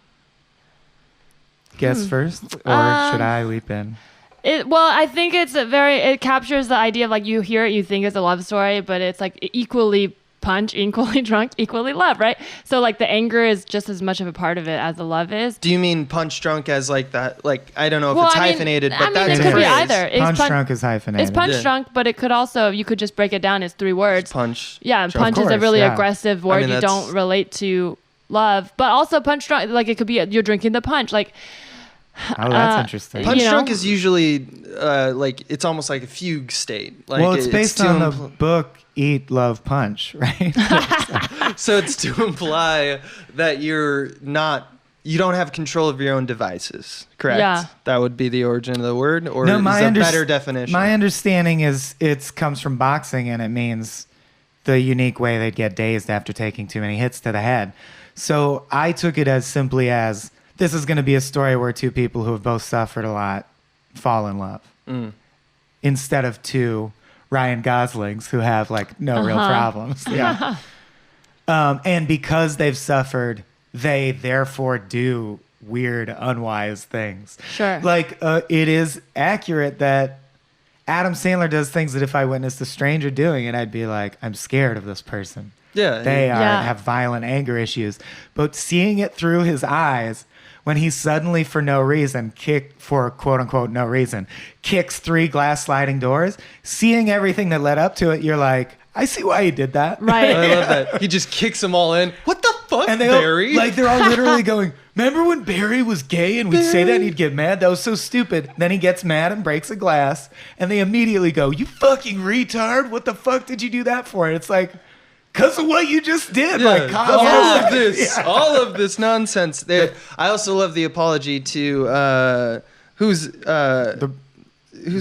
Guess first, or should I leap in? Well, I think it captures the idea of like you hear it, you think it's a love story, but it's like equally punch, equally drunk, equally love, right? So like the anger is just as much of a part of it as the love is. Do you mean punch drunk as like that? Like, I don't know if it's hyphenated, but that's it a could be phrase. either. Punch drunk is hyphenated. It's punch drunk, but it could also, you could just break it down as 3 words. Punch. Yeah, drunk. punch is a really aggressive word. You don't relate to love, but also punch drunk, like it could be you're drinking the punch, like. Oh, that's interesting. Punch drunk is usually like it's almost like a fugue state. Like, well, it's based on the book Eat, Love, Punch, right? So it's to imply that you don't have control of your own devices, correct? Yeah. That would be the origin of the word, or no, is a better definition? My understanding is it comes from boxing, and it means the unique way they'd get dazed after taking too many hits to the head. So I took it as simply as this is going to be a story where 2 people who have both suffered a lot fall in love. Instead of 2 Ryan Goslings who have like no real problems. Yeah. And because they've suffered, they therefore do weird, unwise things. Sure. Like it is accurate that Adam Sandler does things that if I witnessed a stranger doing it, I'd be like, I'm scared of this person. Yeah. They have violent anger issues. But seeing it through his eyes, when he suddenly, for no reason, for quote unquote no reason, kicks 3 glass sliding doors, seeing everything that led up to it, you're like, I see why he did that. Right. I love that. He just kicks them all in. What the fuck, And Barry? they're all literally going, remember when Barry was gay and we'd say that and he'd get mad? That was so stupid. Then he gets mad and breaks a glass, and they immediately go, you fucking retard. What the fuck did you do that for? And it's like, because of what you just did. Yeah, Like, all of this nonsense. I also love the apology to the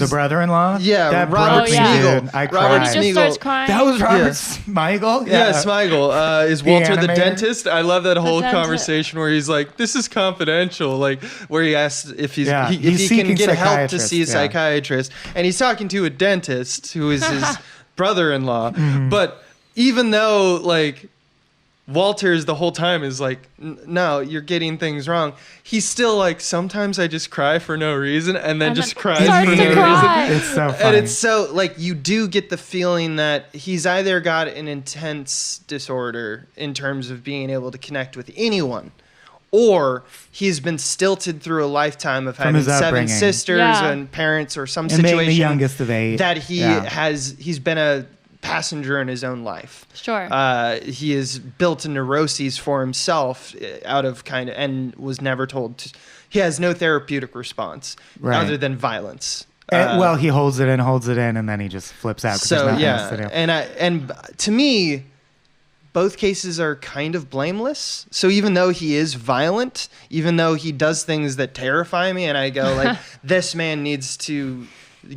brother-in-law? Yeah, that Robert Smigel. Dude, I Robert cried. He just starts crying. That was Robert Smigel? Yeah, Smigel. Is Walter the animator? dentist? I love that whole dentist. conversation where he's like, this is confidential. Like, where he asks if he can seeking get help to see a yeah. psychiatrist. And he's talking to a dentist who is his brother-in-law. Mm-hmm. But even though, like, Walters the whole time is like, no, you're getting things wrong. He's still like, sometimes I just cry for no reason, and then just cries starts for to no cry. reason. It's so funny. And it's so, like, you do get the feeling that he's either got an intense disorder in terms of being able to connect with anyone, or he's been stilted through a lifetime of having 7 upbringing. sisters Yeah. and parents or some And being situation the youngest of 8. that he's been a passenger in his own life. Sure. He has built neuroses for himself out of and was never told he has no therapeutic response other than violence. Well, he holds it in, and then he just flips out. So there's nothing yeah, else to do. and to me, both cases are kind of blameless. So even though he is violent, even though he does things that terrify me, and I go like, this man needs to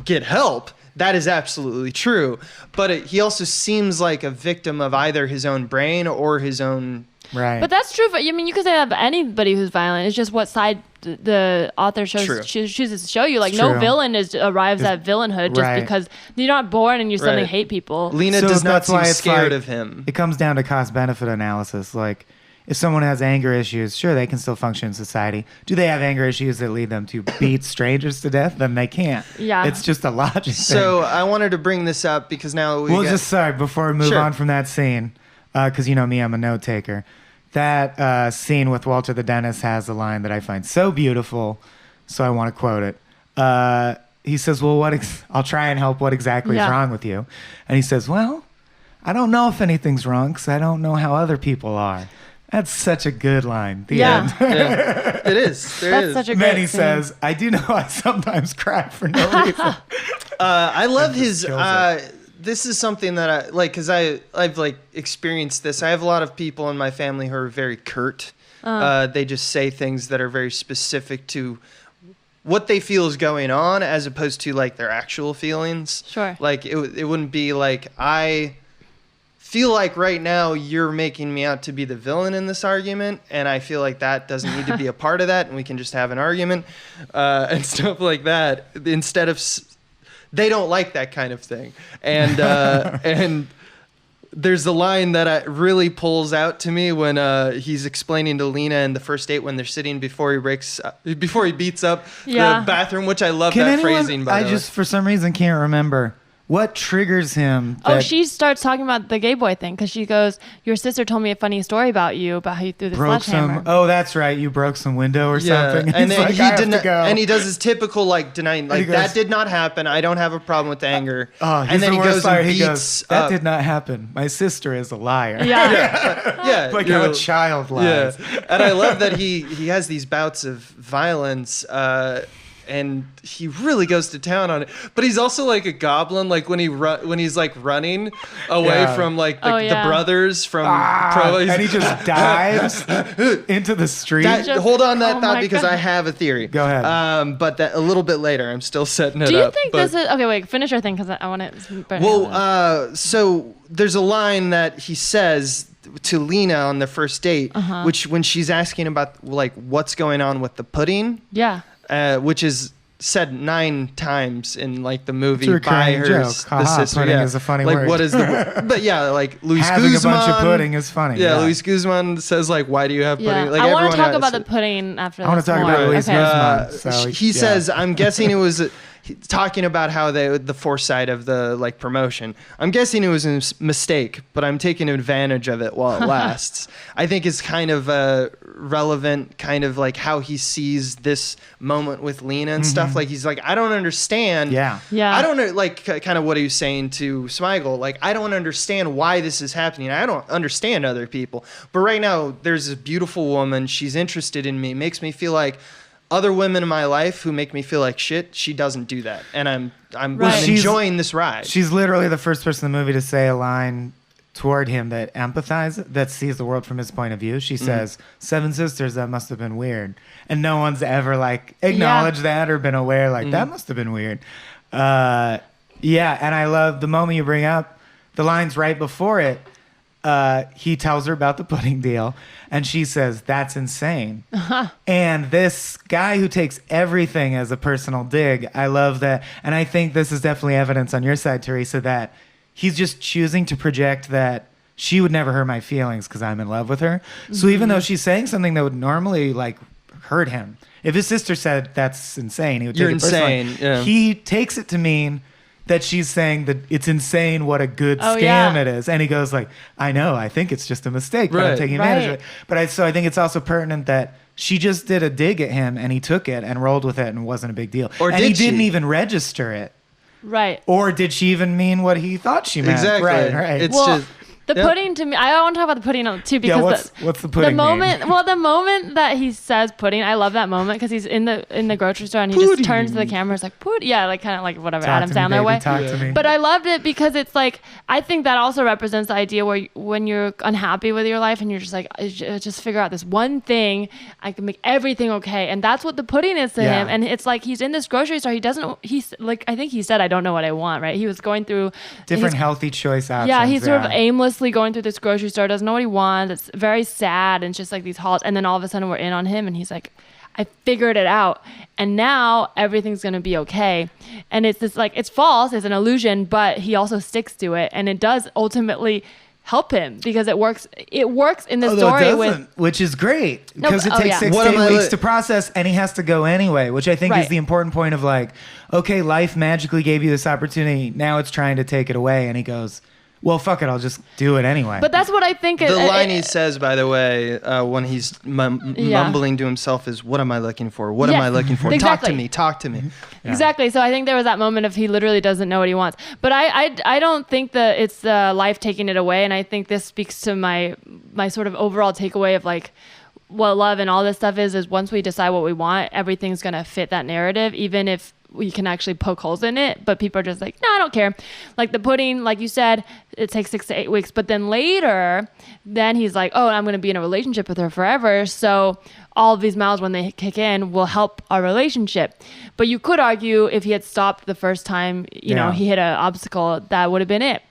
get help. That is absolutely true. But he also seems like a victim of either his own brain or his own... Right. But that's true. I mean, you could say that about anybody who's violent. It's just what side the author chooses to show you. Like, no villain arrives at villainhood just because you're not born and you suddenly hate people. Lena does not seem scared of him. It comes down to cost-benefit analysis. Like, if someone has anger issues, sure, they can still function in society. Do they have anger issues that lead them to beat strangers to death? Then they can't. Yeah. It's just a logic So thing. I wanted to bring this up because now before we move on from that scene, because you know me, I'm a note taker. That scene with Walter the dentist has a line that I find so beautiful, so I want to quote it. He says, well, I'll try and help. What exactly is wrong with you? And he says, well, I don't know if anything's wrong because I don't know how other people are. That's such a good line. The end. Yeah, it is. That's such a great Then he scene. says, I do know I sometimes cry for no reason. I love his... kills it. This is something that I like because I've like experienced this. I have a lot of people in my family who are very curt. They just say things that are very specific to what they feel is going on as opposed to like their actual feelings. Sure. Like it wouldn't be like, I feel like right now you're making me out to be the villain in this argument, and I feel like that doesn't need to be a part of that, and we can just have an argument and stuff like that instead of... They don't like that kind of thing. And and there's a line that really pulls out to me when he's explaining to Lena in the first date when they're sitting before he beats up the bathroom, which I love phrasing. By the way, I just for some reason can't remember. What triggers him? She starts talking about the gay boy thing because she goes, "Your sister told me a funny story about you, about how you threw the sledgehammer." Oh, that's right. You broke some window or something. And then like, and he does his typical like denying, like that did not happen. I don't have a problem with anger. And then he goes and beats. That did not happen. My sister is a liar. Yeah, like how a child lies. Yeah. And I love that he has these bouts of violence. And he really goes to town on it, but he's also like a goblin. Like when he's like running away from like the brothers from and he just dives into the street. Hold on that thought because I have a theory. Go ahead. But that a little bit later. I'm still setting it up. Do you think this is okay? Wait, finish your thing because I want to. Well, so there's a line that he says to Lena on the first date, which when she's asking about like what's going on with the pudding. Yeah. Which is said 9 times in like the movie by her the sister. Pudding is a funny word. What is the? But like Luis Having Guzman. a bunch of pudding is funny. Yeah, Luis Guzman says like, "Why do you have pudding?" Like, I want to talk about the pudding after. I want to talk about Luis Guzman. He says, "I'm guessing it was." Talking about how the foresight of the like promotion. I'm guessing it was a mistake, but I'm taking advantage of it while it lasts. I think is kind of relevant, kind of like how he sees this moment with Lena and stuff. Like he's like, I don't understand. Yeah. I don't know, like kind of what he was saying to Smigel. Like I don't understand why this is happening. I don't understand other people, but right now there's a beautiful woman. She's interested in me. Makes me feel like. Other women in my life who make me feel like shit, she doesn't do that, and I'm enjoying this ride. She's literally the first person in the movie to say a line toward him that that sees the world from his point of view. She says, 7 sisters, that must have been weird, and no one's ever like acknowledged that or been aware like that must have been weird. And I love the moment you bring up the lines right before it. He tells her about the pudding deal, and she says, "That's insane." And this guy who takes everything as a personal dig, I love that. And I think this is definitely evidence on your side, Teresa, that he's just choosing to project that she would never hurt my feelings because I'm in love with her. So even though she's saying something that would normally like hurt him, if his sister said that's insane, he would take it personally. You're insane. Yeah. He takes it to mean that she's saying that it's insane what a good scam it is. And he goes like, I know, I think it's just a mistake, but I'm taking advantage of it. But I think it's also pertinent that she just did a dig at him and he took it and rolled with it and it wasn't a big deal. Or and he didn't even register it. Right. Or did she even mean what he thought she meant? Exactly. Right. It's just... The pudding to me, I want to talk about the pudding too because what's the pudding? The moment that he says pudding, I love that moment because he's in the grocery store and he just turns to the camera, it's like pudding, like kind of like whatever Adam Sandler way. Talk to me. But I loved it because it's like I think that also represents the idea where when you're unhappy with your life and you're just like just figure out this one thing, I can make everything okay, and that's what the pudding is to him. And it's like he's in this grocery store, he's like I think he said I don't know what I want, right? He was going through different healthy choice options. Yeah, he's sort of aimlessly going through this grocery store, doesn't know what he wants. It's very sad, and it's just like these halts, and then all of a sudden we're in on him and he's like, I figured it out and now everything's gonna be okay. And it's this like, it's false, it's an illusion, but he also sticks to it, and it does ultimately help him because it works in the story which is great because it takes 6 to 8 weeks to process, and he has to go anyway, which I think is the important point of like, okay, life magically gave you this opportunity, now it's trying to take it away, and he goes, well, fuck it, I'll just do it anyway. But that's what I think. The line he says, by the way, when he's mumbling to himself is, what am I looking for? What am I looking for? Exactly. Talk to me. Yeah. Exactly. So I think there was that moment of he literally doesn't know what he wants. But I don't think that it's life taking it away. And I think this speaks to my sort of overall takeaway of like, what love and all this stuff is once we decide what we want, everything's going to fit that narrative, even if we can actually poke holes in it, but people are just like, no, I don't care. Like the pudding, like you said, it takes 6 to 8 weeks, but then later, then he's like, oh, I'm going to be in a relationship with her forever. So all of these miles when they kick in will help our relationship. But you could argue if he had stopped the first time, you know, he hit an obstacle, that would have been it.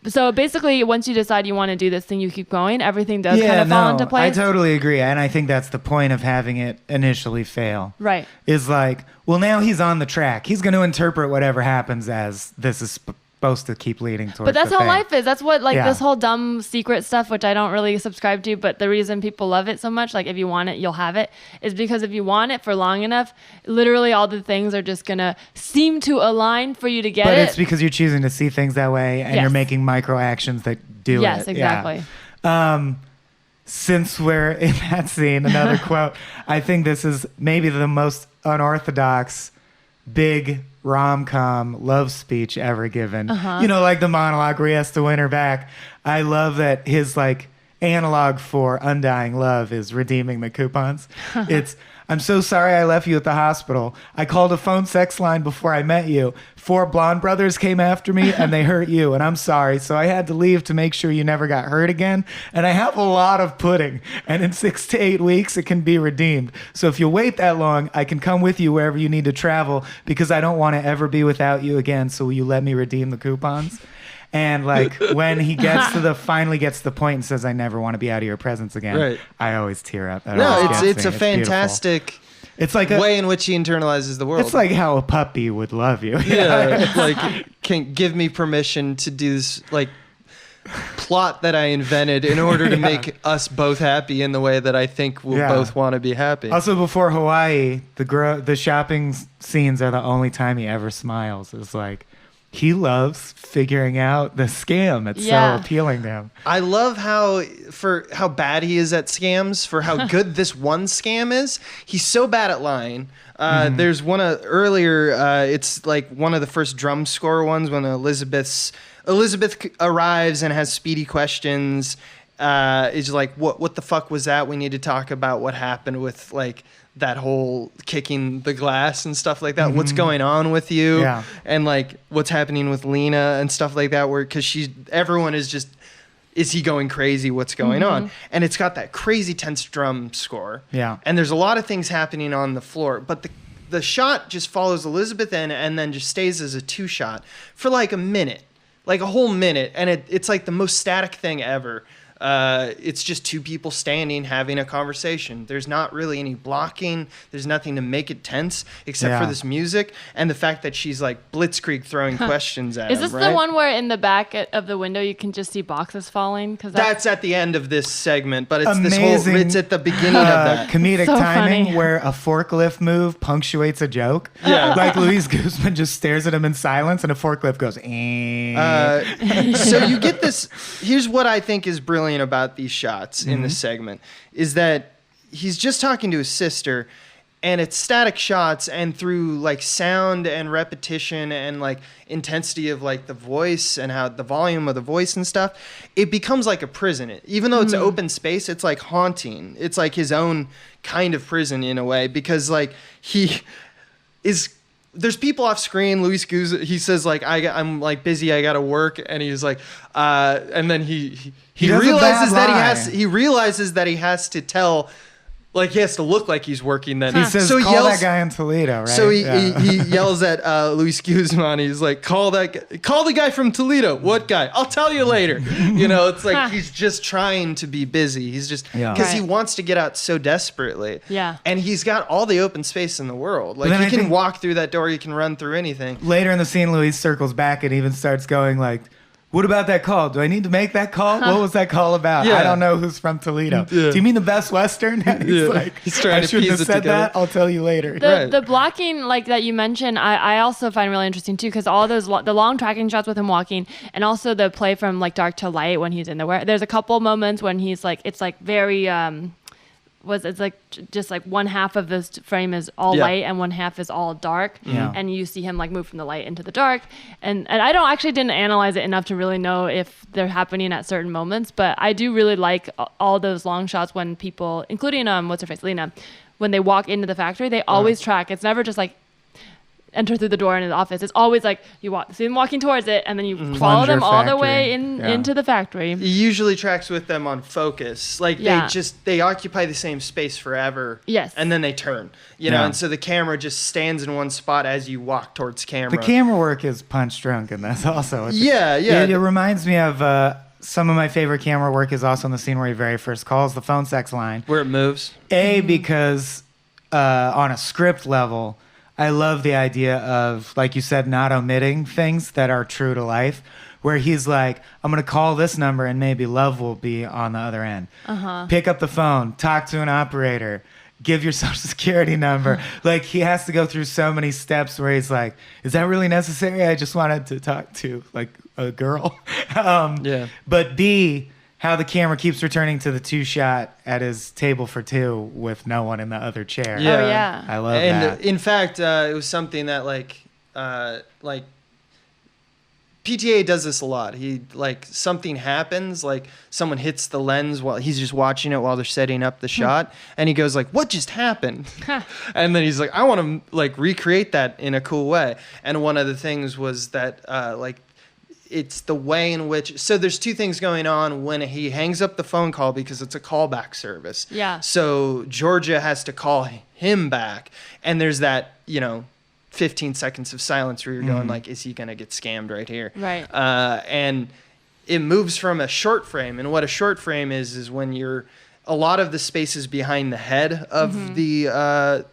So basically, once you decide you want to do this thing, you keep going. Everything does kind of fall into place. I totally agree. And I think that's the point of having it initially fail. Right. Is like, well, now he's on the track. He's going to interpret whatever happens as this is supposed to keep leading towards. But that's the how thing. life is. That's what Yeah. this whole dumb secret stuff, which I don't really subscribe to, but the reason people love it so much, like if you want it, you'll have it, is because if you want it for long enough, literally all the things are just gonna seem to align for you to get But it. it's because you're choosing to see things that way, and Yes. you're making micro actions that do it. Yes, exactly. Yeah. Since we're in that scene, another quote. I think this is maybe the most unorthodox big rom-com love speech ever given. You know, like the monologue where he has to win her back. I love that his like analog for undying love is redeeming the coupons. It's, I'm so sorry I left you at the hospital. I called a phone sex line before I met you. 4 blonde brothers came after me and they hurt you, and I'm sorry. So I had to leave to make sure you never got hurt again. And I have a lot of pudding, and in 6 to 8 weeks it can be redeemed. So if you wait that long, I can come with you wherever you need to travel because I don't want to ever be without you again. So will you let me redeem the coupons? And like when he finally gets to the point and says, "I never want to be out of your presence again," Right. I always tear up. That No, always it's gets a me. fantastic It's like way in which he internalizes the world. It's like how a puppy would love you. yeah, like can give me permission to do this like plot that I invented in order to make us both happy in the way that I think we'll both want to be happy. Also, before Hawaii, the shopping scenes are the only time he ever smiles. It's like he loves figuring out the scam. It's so appealing to him. I love how bad he is at scams, for how good this one scam is. He's so bad at lying. There's one earlier. It's like one of the first drum score ones when Elizabeth arrives and has speedy questions. Is like, what the fuck was that? We need to talk about what happened with like that whole kicking the glass and stuff like that. What's going on with you? Yeah. And like what's happening with Lena and stuff like that, where because everyone is just, is he going crazy? What's going on? And it's got that crazy tense drum score. Yeah. And there's a lot of things happening on the floor, but the shot just follows Elizabeth in and then just stays as a 2-shot for like a minute, like a whole minute. And it's like the most static thing ever. It's just 2 people standing having a conversation. There's not really any blocking. There's nothing to make it tense except for this music and the fact that she's like blitzkrieg throwing questions at him. Is this right? the one where in the back of the window you can just see boxes falling? Because That's at the end of this segment, but it's Amazing, it's at the beginning of that. Comedic So timing funny. where a forklift move punctuates a joke. Yeah. Like Luis Guzman just stares at him in silence and a forklift goes, So you get this. Here's what I think is brilliant about these shots in this segment is that he's just talking to his sister, and it's static shots, and through like sound and repetition and like intensity of like the voice and how the volume of the voice and stuff, it becomes like a prison. Even though it's open space, it's like haunting. It's like his own kind of prison in a way, because like he is. There's people off screen. Luis Guz, he says like I'm like busy. I gotta work, and he's like, and then he does a realizes bad that lie. he realizes that he has to tell, like he has to look like he's working. Then he says, so he call yells, that guy in Toledo, right? So he Yeah. he yells at Luis Guzman. He's like, call the guy from Toledo. What guy? I'll tell you later. You know, it's like he's just trying to be busy. He's just because he Right. wants to get out so desperately. Yeah. And he's got all the open space in the world. Like then he I can think- walk through that door. He can run through anything. Later in the scene, Luis circles back and even starts going like, what about that call? Do I need to make that call? What was that call about? Yeah. I don't know who's from Toledo. Yeah. Do you mean the Best Western? And he's Yeah. like, He's trying I to shouldn't piece have it said together. that. I'll tell you later. Right. The blocking like that you mentioned, I also find really interesting too, because all those the long tracking shots with him walking, and also the play from like dark to light when he's in the there's a couple moments when he's like, it's like very it's like just like one half of this frame is all light and one half is all dark, Yeah. and you see him like move from the light into the dark, and I didn't analyze it enough to really know if they're happening at certain moments, but I do really like all those long shots when people, including what's her face, Lena, when they walk into the factory, they always track. It's never just like enter through the door into the office. It's always like you see them walking towards it, and then you follow Plunger them all the factory. way Yeah. into the factory. He usually tracks with them on focus. Like Yeah. they occupy the same space forever. Yes. And then they turn. You know, Yeah. and so the camera just stands in one spot as you walk towards camera. The camera work is punch drunk, and that's also. Yeah. It reminds me of some of my favorite camera work is also in the scene where he very first calls the phone sex line. Where it moves. Because on a script level, I love the idea of, like you said, not omitting things that are true to life, where he's like, I'm going to call this number and maybe love will be on the other end. Pick up the phone, talk to an operator, give your social security number. Like, he has to go through so many steps where he's like, is that really necessary? I just wanted to talk to, like, a girl. But B, how the camera keeps returning to the 2-shot at his table for 2 with no one in the other chair. Yeah. Oh, yeah. I love that. And in fact, it was something that like PTA does this a lot. He, like, something happens, like someone hits the lens while he's just watching it while they're setting up the shot, and he goes like, "What just happened?" And then he's like, "I want to, like, recreate that in a cool way." And one of the things was that like, it's the way in which, so there's 2 things going on when he hangs up the phone call, because it's a callback service. Yeah. So Georgia has to call him back, and there's that, 15 seconds of silence where you're going like, is he going to get scammed right here? Right. And it moves from a short frame. And what a short frame is when a lot of the space is behind the head of the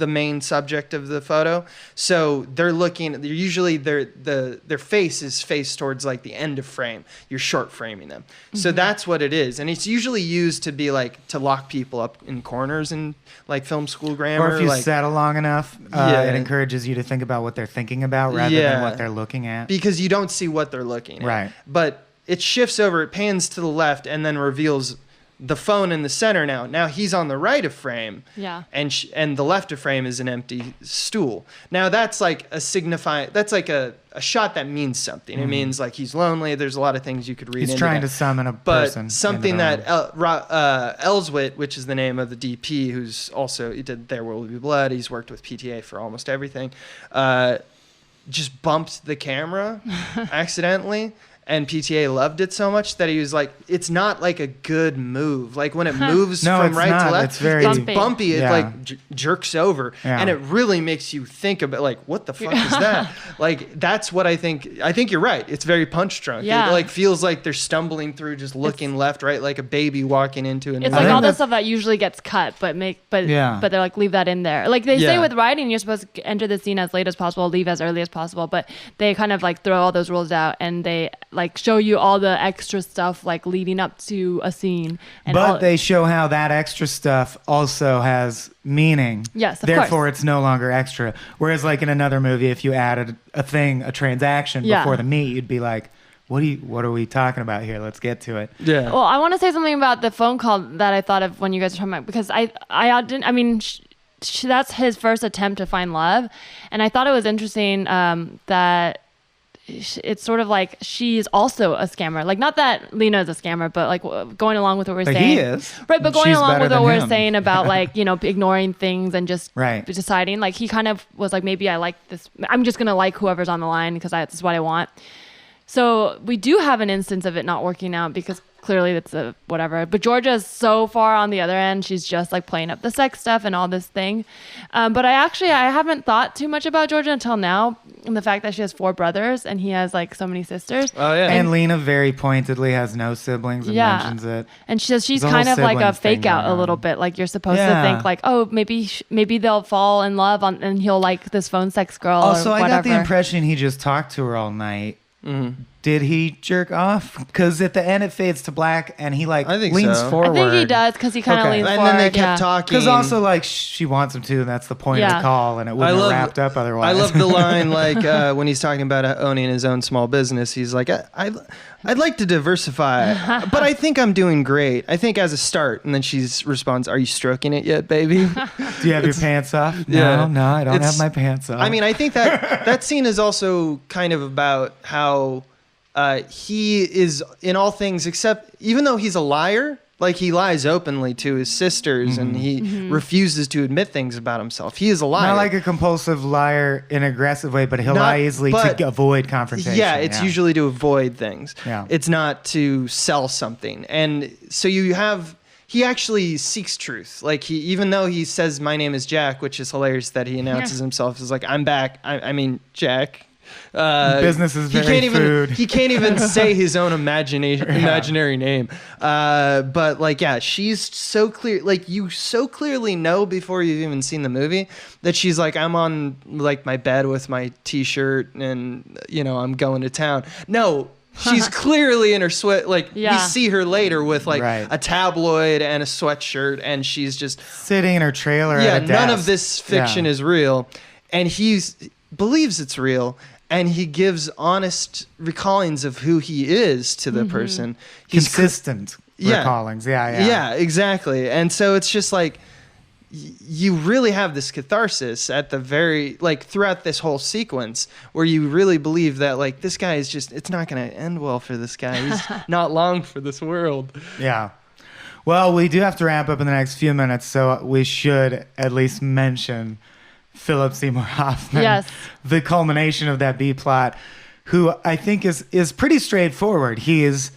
main subject of the photo. So they're usually their face is faced towards, like, the end of frame. You're short framing them. So that's what it is. And it's usually used to be like, to lock people up in corners in, like, film school grammar. Or if you like, settle long enough, it encourages you to think about what they're thinking about rather than what they're looking at. Because you don't see what they're looking at. Right. But it shifts over, it pans to the left, and then reveals the phone in the center now. Now he's on the right of frame. Yeah. And the left of frame is an empty stool. Now that's like that's like a shot that means something. It means, like, he's lonely. There's a lot of things you could read into He's trying that. to summon a But person. something that Elswit, which is the name of the DP, who's also, he did There Will Be Blood. He's worked with PTA for almost everything. Just bumped the camera accidentally. And PTA loved it so much that he was like, it's not like a good move. Like, when it moves No, from it's right not. to left, It's very bumpy. It Yeah. like jerks over. Yeah. And it really makes you think about, like, what the fuck is that? Like, that's what I think you're right. It's very punch drunk. Yeah. It, like, feels like they're stumbling through, just looking left, right, like a baby walking into an It's I like think all the that's- stuff that usually gets cut, but Yeah. they're like, leave that in there. Like they say Yeah. with writing, you're supposed to enter the scene as late as possible, leave as early as possible, but they kind of like throw all those rules out and they like show you all the extra stuff like leading up to a scene. And But all, they show how that extra stuff also has meaning. Yes, of Therefore, course. it's no longer extra. Whereas, like, in another movie, if you added a transaction Yeah. before the meat, you'd be like, what are we talking about here? Let's get to it. Yeah. Well, I want to say something about the phone call that I thought of when you guys were talking about, because I didn't, I mean, that's his first attempt to find love. And I thought it was interesting that it's sort of like she's also a scammer. Like, not that Lena is a scammer, but like going along with what we're But saying. he is. Right, but going She's along better with what than we're him. saying about like, ignoring things and just Right. deciding. Like, he kind of was like, maybe I like this. I'm just going to like whoever's on the line because this is what I want. So we do have an instance of it not working out because clearly it's a whatever. But Georgia's so far on the other end. She's just like playing up the sex stuff and all this thing. But I haven't thought too much about Georgia until now. And the fact that she has 4 brothers and he has like so many sisters. Oh, yeah. And Lena very pointedly has no siblings and Yeah. mentions it. And she says she's There's a kind whole of like a siblings thing fake out going a little on. bit. Like, you're supposed to Yeah. think like, oh, maybe they'll fall in love and he'll like this phone sex girl Also, or I whatever. got the impression he just talked to her all night. Did he jerk off? Because at the end it fades to black and he like I think leans so. forward. I think he does because he kind of Okay. leans And forward. then they kept yeah. talking. Because also, like, she wants him to, and that's the point of Yeah. the call, and it wouldn't have wrapped up otherwise. I love the line, like, when he's talking about owning his own small business. He's like, I'd like to diversify, but I think I'm doing great. I think as a start. And then she responds, are you stroking it yet, baby? Do you have your pants off? Yeah. No, I don't It's- have my pants off. I mean, I think that scene is also kind of about how he is in all things except, even though he's a liar, like he lies openly to his sisters and he refuses to admit things about himself. He is a liar. not like a compulsive liar in an aggressive way, but he'll Not- lie easily but- to avoid confrontation. Yeah, it's usually to avoid things. Yeah. It's not to sell something. And so he actually seeks truth. Like, even though he says, my name is Jack, which is hilarious that he announces himself as like, I'm back. I mean, Jack. Business is very food. He can't even say his own imaginary name. But like, yeah, she's so clear. Like, you so clearly know before you've even seen the movie that she's like, I'm on like my bed with my t-shirt and, you know, I'm going to town. No. She's clearly in her sweat. Like, we see her later with like a tabloid and a sweatshirt, and she's just sitting in her trailer. Yeah, at a none desk. of this fiction is real, and he believes it's real, and he gives honest recallings of who he is to the person. He's consistent recallings. Yeah, exactly. And so it's just like, you really have this catharsis at the very, like, throughout this whole sequence where you really believe that, like, this guy is just, it's not going to end well for this guy. He's not long for this world. Yeah. Well, we do have to wrap up in the next few minutes, so we should at least mention Philip Seymour Hoffman. Yes. The culmination of that B plot, who I think is pretty straightforward. He is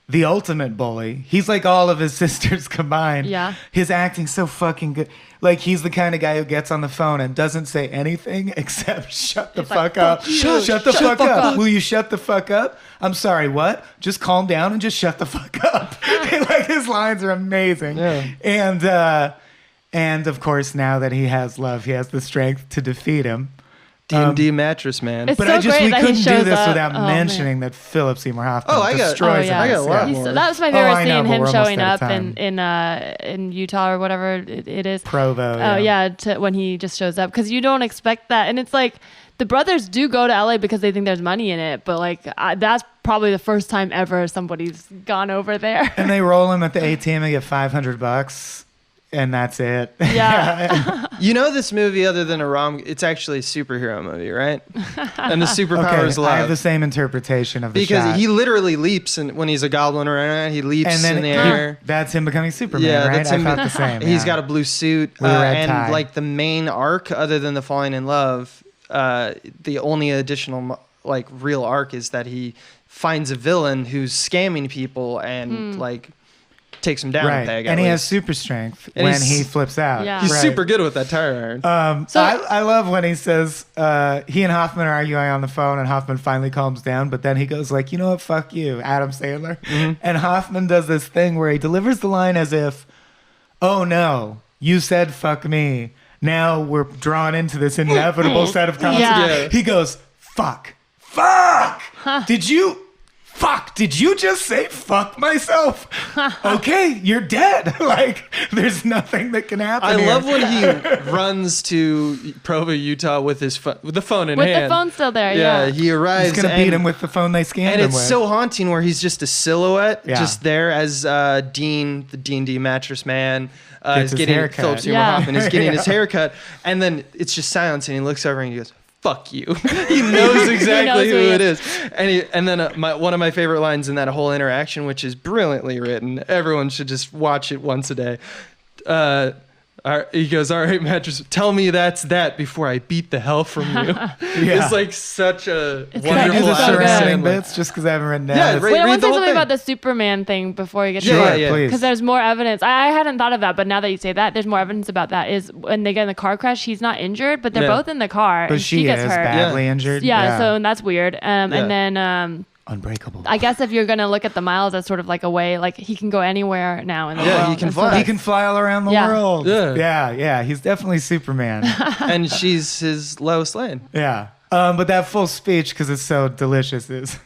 the ultimate bully. He's like all of his sisters combined. Yeah. His acting's so fucking good. Like, he's the kind of guy who gets on the phone and doesn't say anything except shut the fuck up. Shut the fuck up. Will you shut the fuck up? I'm sorry, what? Just calm down and just shut the fuck up. Like, his lines are amazing. Yeah. And of course, now that he has love, he has the strength to defeat him. D&D mattress man. It's But so we great that couldn't he do shows this up. without mentioning that Philip Seymour Hoffman destroys I got a lot more. That was my favorite I know, scene, but him we're showing almost up out of in Utah or whatever it is. Provo. Oh yeah, when he just shows up, because you don't expect that, and it's like the brothers do go to LA because they think there's money in it, but like that's probably the first time ever somebody's gone over there. And they roll him at the ATM and get $500. And that's it. Yeah. You know, this movie, other than it's actually a superhero movie, right? And the superpower is love. I have the same interpretation of the because shot. he literally leaps, and when he's a goblin around, he leaps and then in the air. That's him becoming Superman, right? That's him. I thought the same. He's got a blue suit, With a red and tie. like the main arc, other than the falling in love, the only additional like real arc is that he finds a villain who's scamming people and like takes him down a peg. And he has super strength when he flips out. Yeah. He's super good with that tire iron. I love when he says he and Hoffman are arguing on the phone, and Hoffman finally calms down, but then he goes like, you know what, fuck you, Adam Sandler. And Hoffman does this thing where he delivers the line as if, oh no, you said fuck me. Now we're drawn into this inevitable set of consequences. Yeah. He goes, fuck. Did you just say fuck myself? Okay, you're dead. Like, there's nothing that can happen. I here. love when he runs to Provo, Utah with his with the phone in hand. With the phone still there, yeah. He arrives. He's gonna beat him with the phone they scanned and him it's with. so haunting where he's just a silhouette, Yeah. just there as Dean, the D&D mattress man, Gets is his getting haircut. Philip Seymour Yeah. Hoffman is getting his haircut, and then it's just silence, and he looks over and he goes, fuck you. He knows exactly who it is. And then one of my favorite lines in that whole interaction, which is brilliantly written, everyone should just watch it once a day. He goes, all right, mattress, tell me that's that before I beat the hell from you. It's like such a Can I do wonderful the so surrounding good. bits just because I haven't written down? Yeah, It's- right. Wait, I want read to the say whole something thing. about the Superman thing before you get Sure, to it. yeah. please. Because there's more evidence. I hadn't thought of that, but now that you say that, there's more evidence about that. Is when they get in the car crash, he's not injured, but they're Yeah. both in the car, But and she gets is hurt. badly injured. Yeah, so that's weird. And then Unbreakable. I guess if you're gonna look at the miles as sort of like a way, like he can go anywhere now in the Yeah, world. he can And so fly. He can fly all around the Yeah. world. Yeah. Yeah. He's definitely Superman. And she's his Lois Lane. Yeah. But that full speech, because it's so delicious, is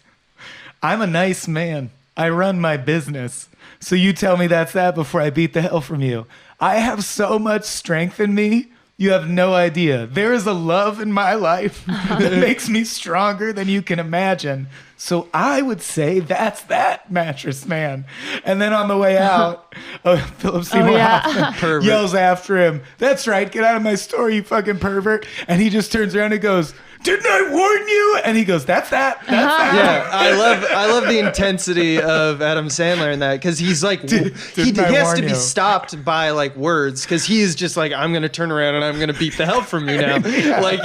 I'm a nice man. I run my business. So you tell me that's that before I beat the hell from you. I have so much strength in me. You have no idea. There is a love in my life that makes me stronger than you can imagine. So I would say that's that, mattress man. And then on the way out, Philip Seymour Hoffman Pervert. yells after him, that's right, get out of my store, you fucking pervert. And he just turns around and goes, didn't I warn you? And he goes, that's that. That's that. Yeah, I love the intensity of Adam Sandler in that, because he's like he I has warn to be you? stopped by like words, because he's just like, I'm gonna turn around and I'm gonna beat the hell from you now. Like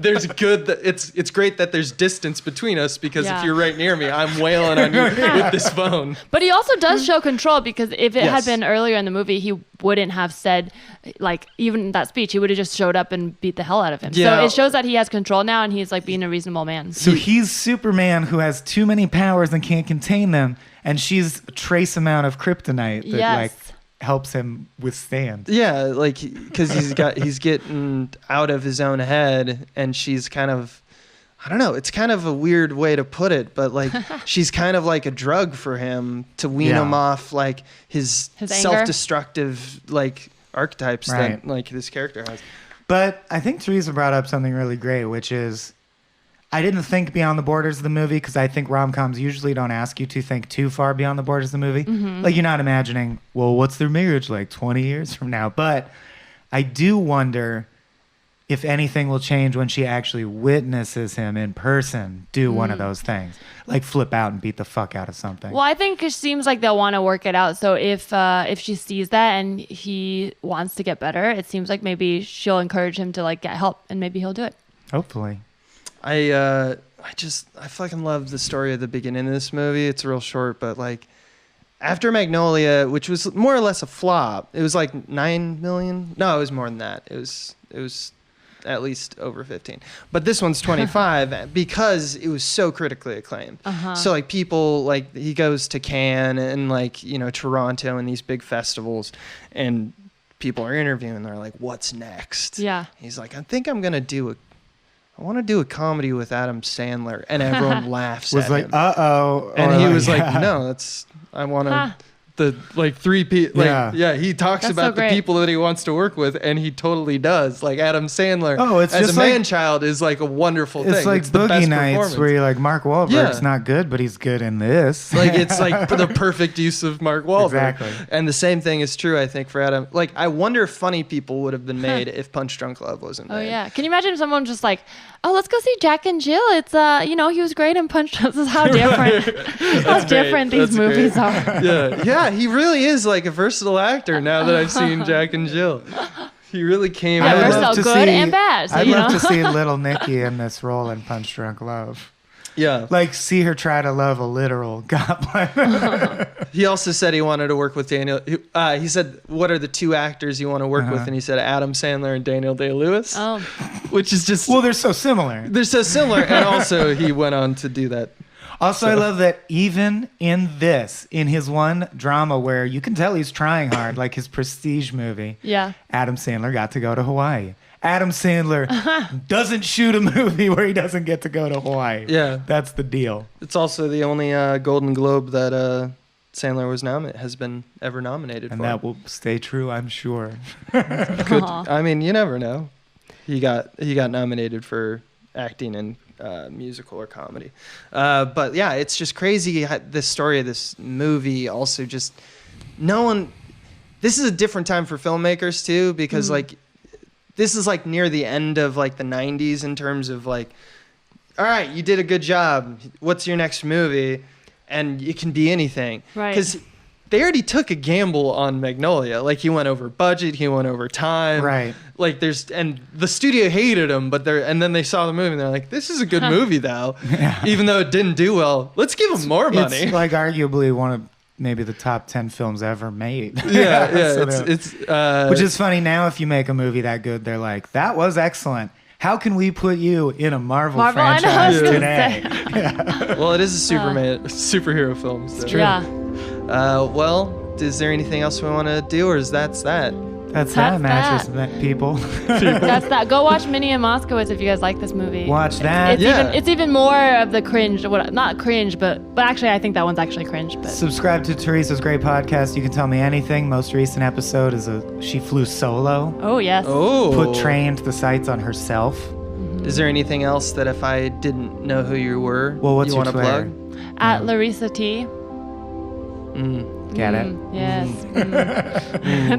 there's it's great that there's distance between us, because if you're right near me, I'm wailing on you with this phone. But he also does show control, because if it had Yes. been earlier in the movie, he wouldn't have said, like, even that speech. He would have just showed up and beat the hell out of him. Yeah. So it shows that he has control now, and he's like being a reasonable man. So he's Superman who has too many powers and can't contain them, and she's a trace amount of kryptonite that Yes. like helps him withstand. Yeah, like because he's getting out of his own head, and she's kind of, I don't know, it's kind of a weird way to put it, but like she's kind of like a drug for him to wean him off like his anger? self-destructive like archetypes Right. that like this character has. But I think Teresa brought up something really great, which is I didn't think beyond the borders of the movie because I think rom-coms usually don't ask you to think too far beyond the borders of the movie. Like you're not imagining, well, what's their marriage like 20 years from now? But I do wonder if anything will change when she actually witnesses him in person do one of those things, like flip out and beat the fuck out of something. Well, I think it seems like they'll want to work it out. So if she sees that and he wants to get better, it seems like maybe she'll encourage him to like get help, and maybe he'll do it. Hopefully. I fucking love the story of the beginning of this movie. It's real short, but like after Magnolia, which was more or less a flop, it was like 9 million. No, it was more than that. It was at least over 15. But this one's 25 because it was so critically acclaimed. So like people, like he goes to Cannes and like, you know, Toronto and these big festivals, and people are interviewing. They're like, what's next? Yeah. He's like, I think I'm going to I want to do a comedy with Adam Sandler, and everyone laughs Was at like, him. uh-oh. And or he was like, yeah. no, I want to, the like three people, like, Yeah. he talks That's so about the great. people that he wants to work with, and he totally does. Like Adam Sandler, Oh, it's as just a like- man-child, is like a wonderful thing. It's like the best Boogie Nights performance. where you're like, Mark Wahlberg's Yeah. not good, but he's good in this. Like it's like the perfect use of Mark Wahlberg. Exactly. And the same thing is true, I think, for Adam. Like I wonder if Funny People would have been made if Punch Drunk Love wasn't Oh made. yeah. Can you imagine someone just like, oh, let's go see Jack and Jill. It's he was great in Punch. This is how different great. these That's movies great. are. Yeah, he really is like a versatile actor now that I've seen Jack and Jill. He really came Yeah, out we're of so that. to good and bad, so, I'd you love know. to see Little Nicky in this role in Punch Drunk Love. Yeah. Like, see her try to love a literal goblin. He also said he wanted to work with Daniel. He said, what are the two actors you want to work with? And he said Adam Sandler and Daniel Day-Lewis, Oh, which is just, Well, they're so similar. they're so similar. And also he went on to do that. Also, I love that even in his one drama where you can tell he's trying hard, like his Prestige movie, yeah. Adam Sandler got to go to Hawaii. Adam Sandler doesn't shoot a movie where he doesn't get to go to Hawaii. Yeah. That's the deal. It's also the only Golden Globe that Sandler was has been ever nominated And for. that will stay true, I'm sure. Could, I mean, you never know. He got nominated for acting in musical or comedy. But yeah, it's just crazy. This story of this movie also just this is a different time for filmmakers too, because like this is like near the end of like the 90s in terms of like, all right, you did a good job. What's your next movie? And it can be anything. Right. Because they already took a gamble on Magnolia. Like he went over budget, he went over time. Right. Like and the studio hated him, and then they saw the movie and they're like, this is a good movie though. Yeah. Even though it didn't do well. Let's give him more money. It's like arguably one of maybe the top 10 films ever made. yeah. So it's which is funny now. If you make a movie that good, they're like, that was excellent. How can we put you in a Marvel I know, I franchise was gonna today? say. well, it is a superhero film. So. Yeah. Well, is there anything else we want to do, or is that? That's That's mattress that. people. That's that. Go watch Minnie and Moskowitz if you guys like this movie. Watch that. It's even more of the cringe. Not cringe, but actually I think that one's actually cringe. But Subscribe to Teresa's great podcast. You can tell me anything. Most recent episode is she flew solo. oh yes. Oh. Put trained the sights on herself. Is there anything else that if I didn't know who you were, Well, what's you your want to Twitter? plug? At Larissa T. Get it? Yes.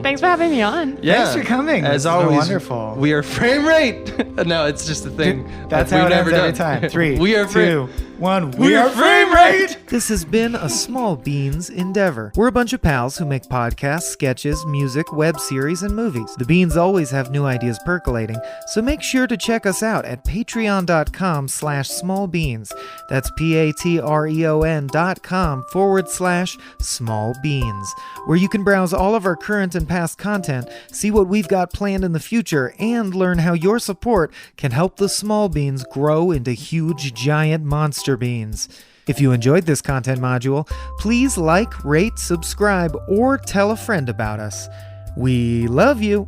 Thanks for having me on. Yeah. Thanks for coming. As This has been always, wonderful. we are frame rate. No, it's just a thing. That's We've how it never ends done. every time. 3, we are 2, 1. We are frame rate. This has been a Small Beans endeavor. We're a bunch of pals who make podcasts, sketches, music, web series, and movies. The Beans always have new ideas percolating, so make sure to check us out at patreon.com/smallbeans. That's patreon.com/smallbeans. where you can browse all of our current and past content, see what we've got planned in the future, and learn how your support can help the small beans grow into huge, giant monster beans. If you enjoyed this content module, please like, rate, subscribe, or tell a friend about us. We love you!